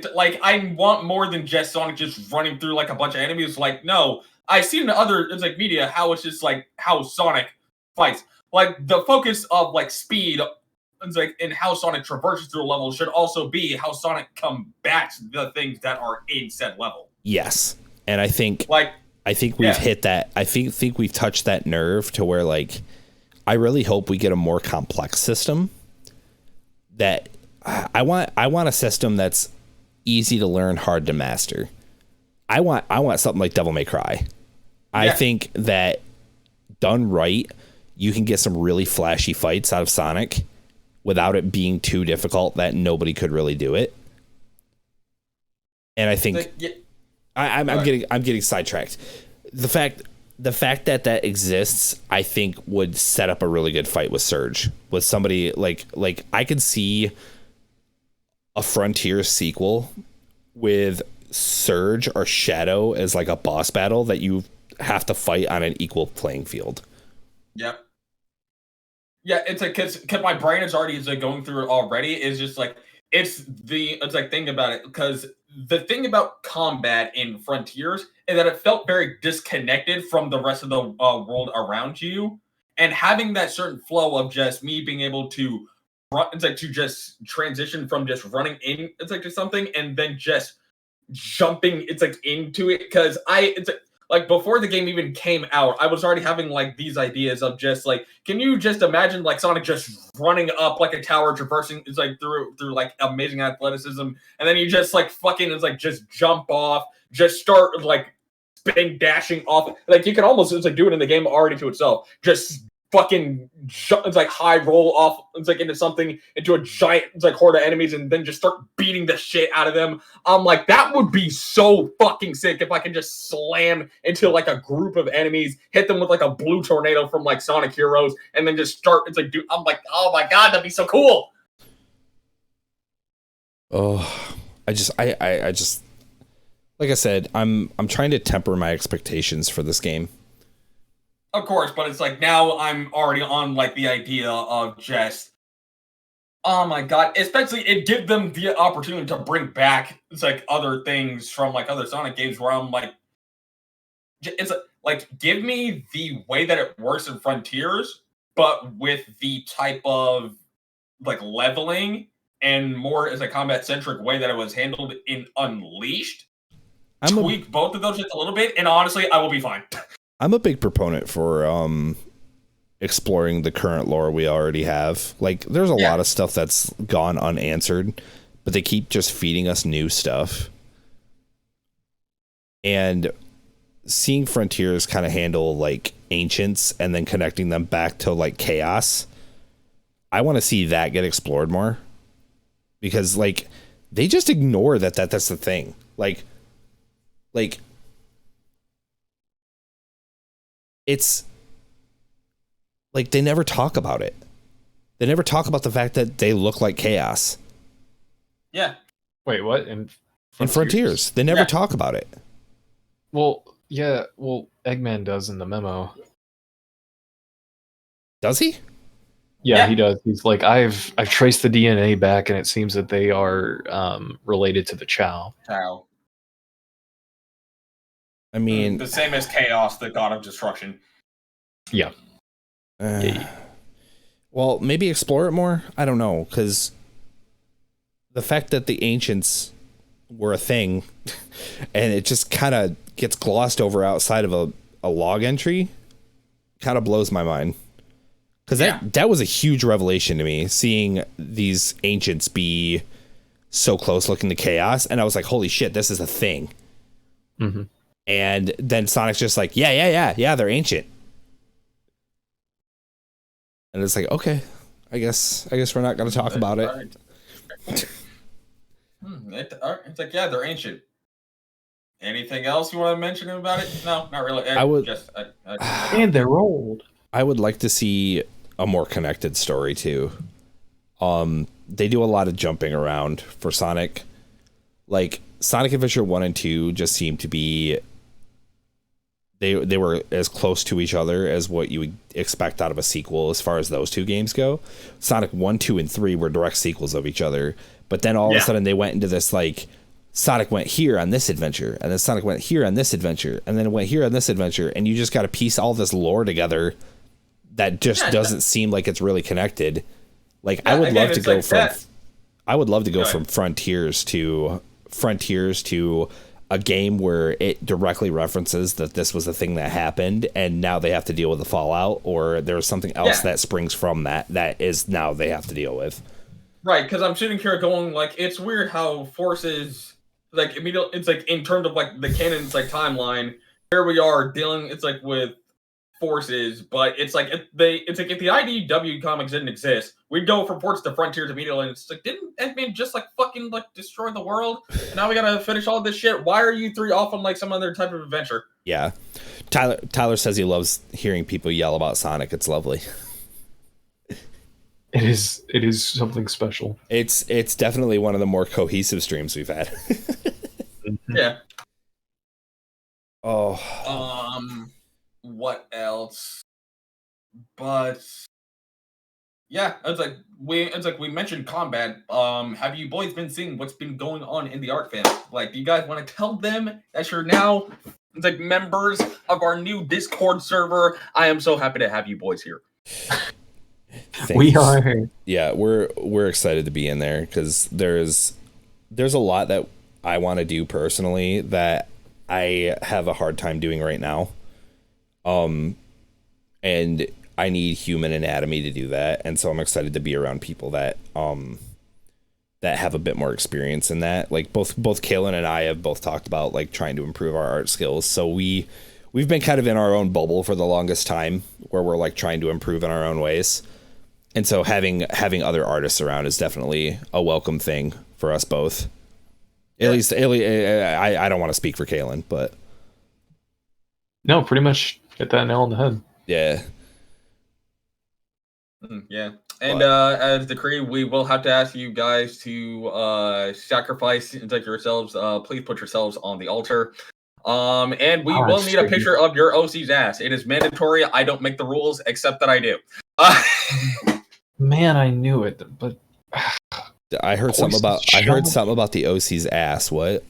I want more than just Sonic just running through like a bunch of enemies. Like, no, I've seen in other media how it's just like how Sonic fights. Like the focus of like speed. It's like in how Sonic traverses through a level should also be how Sonic combats the things that are in said level. Yes, and I think we've hit that. I think we've touched that nerve to where like I really hope we get a more complex system. That I want a system that's easy to learn, hard to master. I want something like Devil May Cry. I think that done right, you can get some really flashy fights out of Sonic without it being too difficult that nobody could really do it. And I think I'm getting sidetracked. The fact that exists, I think would set up a really good fight with Surge. With somebody like I could see a Frontier sequel with Surge or Shadow as like a boss battle that you have to fight on an equal playing field. Yep. Yeah, it's like cause my brain is already going through it already. Is just like think about it, because the thing about combat in Frontiers is that it felt very disconnected from the rest of the world around you, and having that certain flow of just me being able to run, it's like to just transition from just running in, it's like to something, and then just jumping, it's like into it, because like before the game even came out, I was already having like these ideas of just like, can you just imagine like Sonic just running up like a tower, traversing, it's like through like amazing athleticism, and then you just like fucking, it's like just jump off, just start like spin dashing off, like you can almost, it's like do it in the game already to itself, just fucking jump, it's like high roll off, it's like into something, into a giant, it's like horde of enemies, and then just start beating the shit out of them. I'm like, that would be so fucking sick if I can just slam into like a group of enemies, hit them with like a blue tornado from like Sonic Heroes, and then just start, it's like, dude, I'm like, oh my god, that'd be so cool. Oh, I just like I said, I'm trying to temper my expectations for this game. Of course, but it's like now I'm already on like the idea of just, oh my god, especially it gives them the opportunity to bring back, it's like other things from like other Sonic games where I'm like, it's like give me the way that it works in Frontiers, but with the type of like leveling and more as a combat centric way that it was handled in Unleashed. Tweak both of those just a little bit, and honestly, I will be fine. I'm a big proponent for exploring the current lore we already have. Like, there's a lot of stuff that's gone unanswered, but they keep just feeding us new stuff. And seeing Frontiers kind of handle like ancients and then connecting them back to like chaos, I want to see that get explored more, because like they just ignore that's the thing. Like it's like they never talk about it. They never talk about the fact that they look like chaos. Yeah. Wait, what? In Frontiers, they never talk about it. Well, yeah. Well, Eggman does in the memo. Does he? Yeah, he does. He's like, I've traced the DNA back, and it seems that they are related to the Chow. I mean, the same as Chaos, the god of destruction. Yeah. Well, maybe explore it more. I don't know, because the fact that the ancients were a thing and it just kind of gets glossed over outside of a log entry kind of blows my mind. Because that was a huge revelation to me, seeing these ancients be so close looking to chaos. And I was like, holy shit, this is a thing. Mm-hmm. And then Sonic's just like, yeah, they're ancient. And it's like, okay, I guess we're not going to talk about it. It's like, yeah, they're ancient. Anything else you want to mention about it? No, not really. I would just, and they're old. I would like to see a more connected story too. They do a lot of jumping around for Sonic. Like Sonic Adventure 1 and 2 just seemed to be they were as close to each other as what you would expect out of a sequel as far as those two games go. Sonic 1, 2, and 3 were direct sequels of each other. But then all of a sudden they went into this like Sonic went here on this adventure, and then Sonic went here on this adventure, and then it went here on this adventure, and you just got to piece all this lore together that just doesn't seem like it's really connected. Like I would love to go from I would love to go from Frontiers to a game where it directly references that this was a thing that happened and now they have to deal with the fallout, or there's something else that springs from that is now they have to deal with. Right, because I'm sitting here going like, it's weird how Forces like immediately, it's like in terms of like the canon's like timeline, here we are dealing, it's like with Forces, but it's like if the IDW comics didn't exist, we'd go from Forces to Frontiers immediately, and it's like, didn't Ant-Man just like fucking like destroy the world? And now we gotta finish all this shit. Why are you three off on like some other type of adventure? Yeah. Tyler says he loves hearing people yell about Sonic. It's lovely. It is something special. It's definitely one of the more cohesive streams we've had. Yeah. Oh. What else? But yeah, it's like we mentioned combat. Have you boys been seeing what's been going on in the art fam? Like, do you guys want to tell them that you're now like members of our new Discord server? I am so happy to have you boys here. Thanks. We are. Yeah, we're excited to be in there because there's a lot that I want to do personally that I have a hard time doing right now. And I need human anatomy to do that, and so I'm excited to be around people that have a bit more experience in that. Like both Kaylin and I have both talked about like trying to improve our art skills. So we've been kind of in our own bubble for the longest time where we're like trying to improve in our own ways. And so having other artists around is definitely a welcome thing for us both. At least I don't want to speak for Kaylin, but no, pretty much hit that nail on the head. Yeah. Yeah. And as the crew, we will have to ask you guys to sacrifice like yourselves. Please put yourselves on the altar. And we will need a picture of your OC's ass. It is mandatory. I don't make the rules, except that I do. Man, I knew it, but I heard something about the OC's ass. What?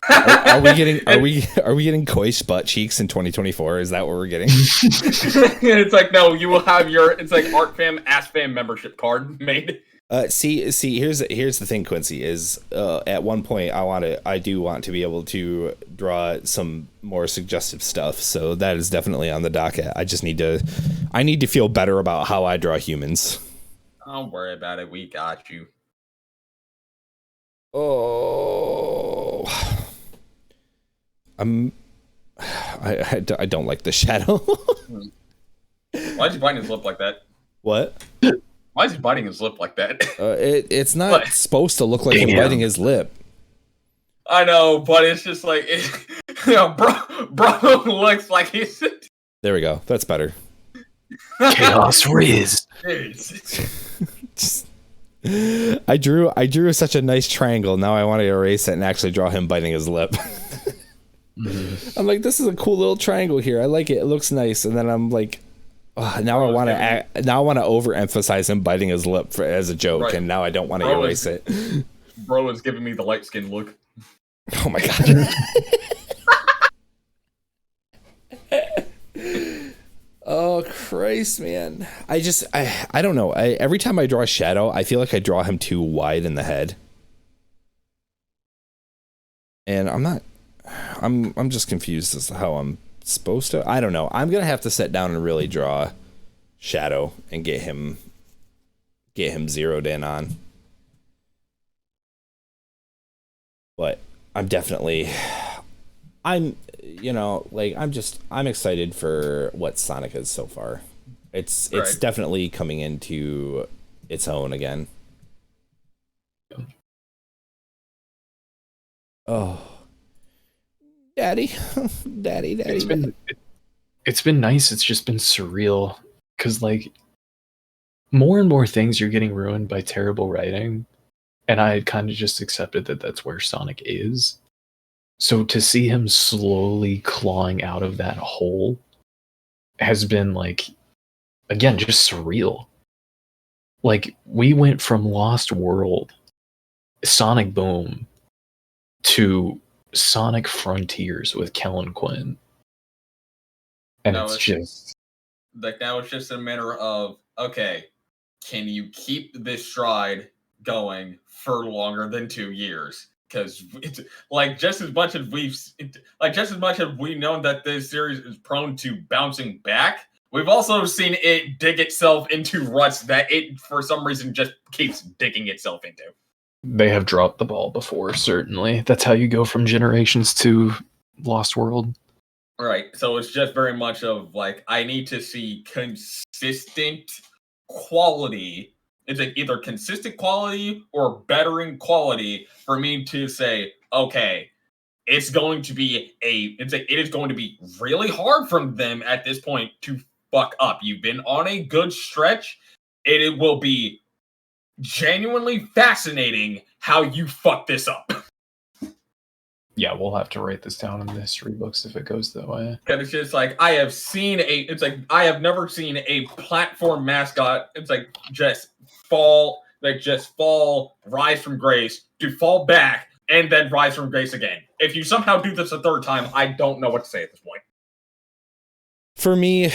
Are we getting Koi's butt cheeks in 2024? Is that what we're getting? It's like, no, you will have it's like Art Fam Ass Fam membership card made. See, here's the thing, Quincy, is at one point I do want to be able to draw some more suggestive stuff, so that is definitely on the docket. I need to feel better about how I draw humans. Don't worry about it, we got you. Oh, I don't like the shadow. Why'd you bite his lip like that? What? Why is he biting his lip like that? It's not supposed to look like him biting his lip. I know, but it's just like, bro looks like he's... There we go. That's better. Chaos Riz. I drew such a nice triangle. Now I want to erase it and actually draw him biting his lip. I'm like, this is a cool little triangle here. I like it. It looks nice. And then I'm like, now I want to overemphasize him biting his lip as a joke, right. And now I don't want to erase it. Bro is giving me the light skin look. Oh my god. Oh Christ, man. I don't know. Every time I draw Shadow, I feel like I draw him too wide in the head. And I'm just confused as to how I'm supposed to. I don't know. I'm going to have to sit down and really draw Shadow and get him zeroed in on. But I'm excited for what Sonic is so far. It's definitely coming into its own again. Oh, daddy. It's been nice. It's just been surreal because like more and more things are getting ruined by terrible writing, and I had kind of just accepted that that's where Sonic is. So to see him slowly clawing out of that hole has been like, again, just surreal. Like we went from Lost World, Sonic Boom, to Sonic Frontiers with Kellen Quinn. And now it's just like now it's just a matter of, okay, can you keep this stride going for longer than 2 years? Because it's like just as much as we know that this series is prone to bouncing back, we've also seen it dig itself into ruts that it for some reason just keeps digging itself into. they have dropped the ball before, certainly. That's how you go from Generations to Lost World. Right. So it's just very much of like, I need to see consistent quality. It's like either consistent quality or bettering quality for me to say, okay, it is going to be really hard for them at this point to fuck up. You've been on a good stretch. It will be genuinely fascinating how you fuck this up. Yeah, we'll have to write this down in the history books if it goes that way. And it's just like I have never seen a platform mascot. It's like just fall, rise from grace, to fall back, and then rise from grace again. If you somehow do this a third time, I don't know what to say at this point. For me,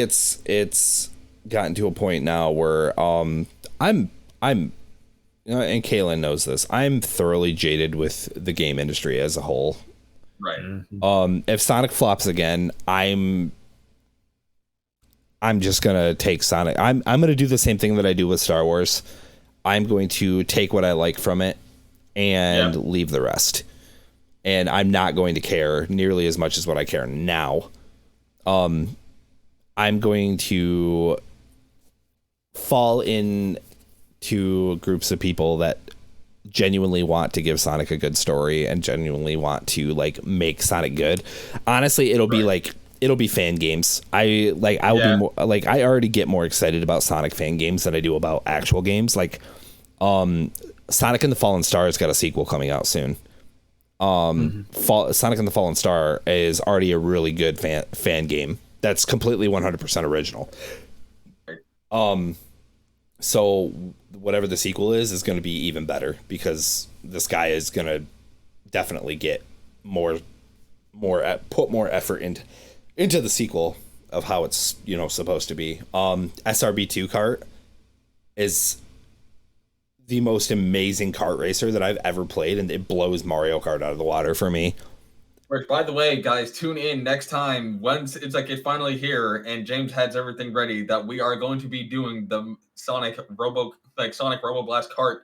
it's gotten to a point now where I'm and Kaylin knows this, I'm thoroughly jaded with the game industry as a whole. Right. If Sonic flops again, I'm just gonna take Sonic. I'm gonna do the same thing that I do with Star Wars. I'm going to take what I like from it and leave the rest. And I'm not going to care nearly as much as what I care now. I'm going to fall in to groups of people that genuinely want to give Sonic a good story and genuinely want to like make Sonic good. Honestly, it'll be fan games. I already get more excited about Sonic fan games than I do about actual games. Like Sonic and the Fallen Star has got a sequel coming out soon. Sonic and the Fallen Star is already a really good fan game that's completely 100% original. So whatever the sequel is going to be even better because this guy is going to definitely get put more effort into the sequel of how it's, supposed to be. SRB2 kart is the most amazing kart racer that I've ever played, and it blows Mario Kart out of the water for me. Which, by the way, guys, tune in next time once it's finally here and James has everything ready that we are going to be doing the Sonic Robo Blast kart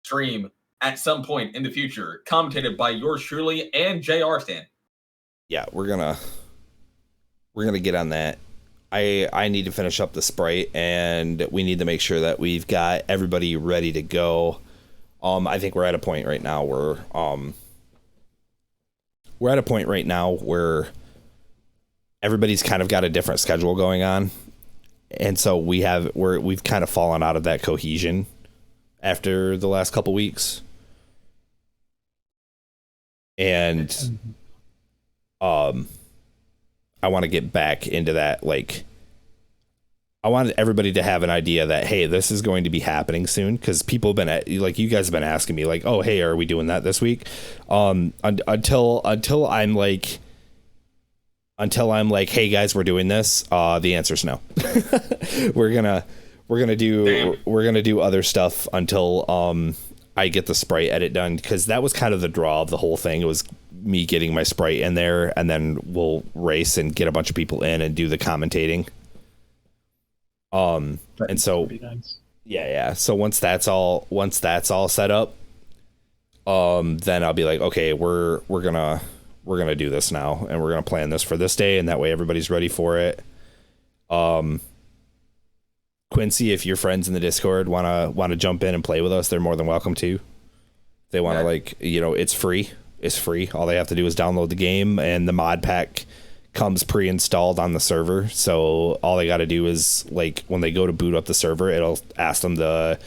stream at some point in the future, commentated by yours truly and JR Stan. Yeah, we're gonna get on that. I need to finish up the Sprite, and we need to make sure that we've got everybody ready to go. I think we're at a point right now where everybody's kind of got a different schedule going on. And so we've kind of fallen out of that cohesion after the last couple weeks. And I want to get back into that. Like, I wanted everybody to have an idea that, hey, this is going to be happening soon. Because people have been you guys have been asking me like, oh, hey, are we doing that this week? Until I'm like until I'm like, hey guys, we're doing this, the answer's no. we're gonna do other stuff until I get the sprite edit done, because that was kind of the draw of the whole thing. It was me getting my sprite in there, and then we'll race and get a bunch of people in and do the commentating. And so Nice. yeah. So once that's all set up, then I'll be like, okay, we're gonna do this now, and we're gonna plan this for this day, and that way everybody's ready for it. Quincy, if your friends in the Discord wanna jump in and play with us, they're more than welcome to. They want to, like, you know, it's free. It's free. All they have to do is download the game, and the mod pack comes pre-installed on the server. So all they got to do is, like, when they go to boot up the server, it'll ask them to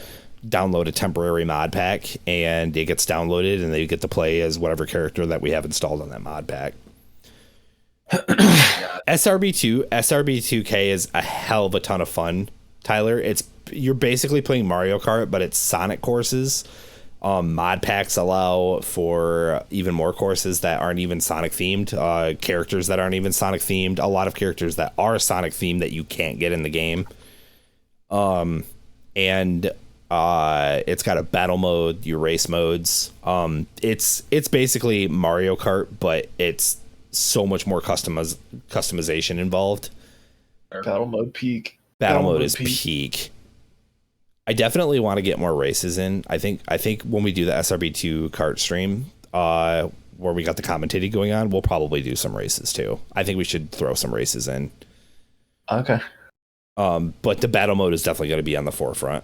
download a temporary mod pack, and it gets downloaded, and they get to play as whatever character that we have installed on that mod pack. SRB2K is a hell of a ton of fun, Tyler. You're basically playing Mario Kart, but it's Sonic courses. Mod packs allow for even more courses that aren't even Sonic themed, characters that aren't even Sonic themed, a lot of characters that are Sonic themed that you can't get in the game. And it's got a battle mode, your race modes. It's basically Mario Kart, but it's so much more customization involved. Battle mode peak. Battle mode is peak. I definitely want to get more races in. I think when we do the SRB2 kart stream, where we got the commentating going on, we'll probably do some races too. I think we should throw some races in. Okay. But the battle mode is definitely going to be on the forefront.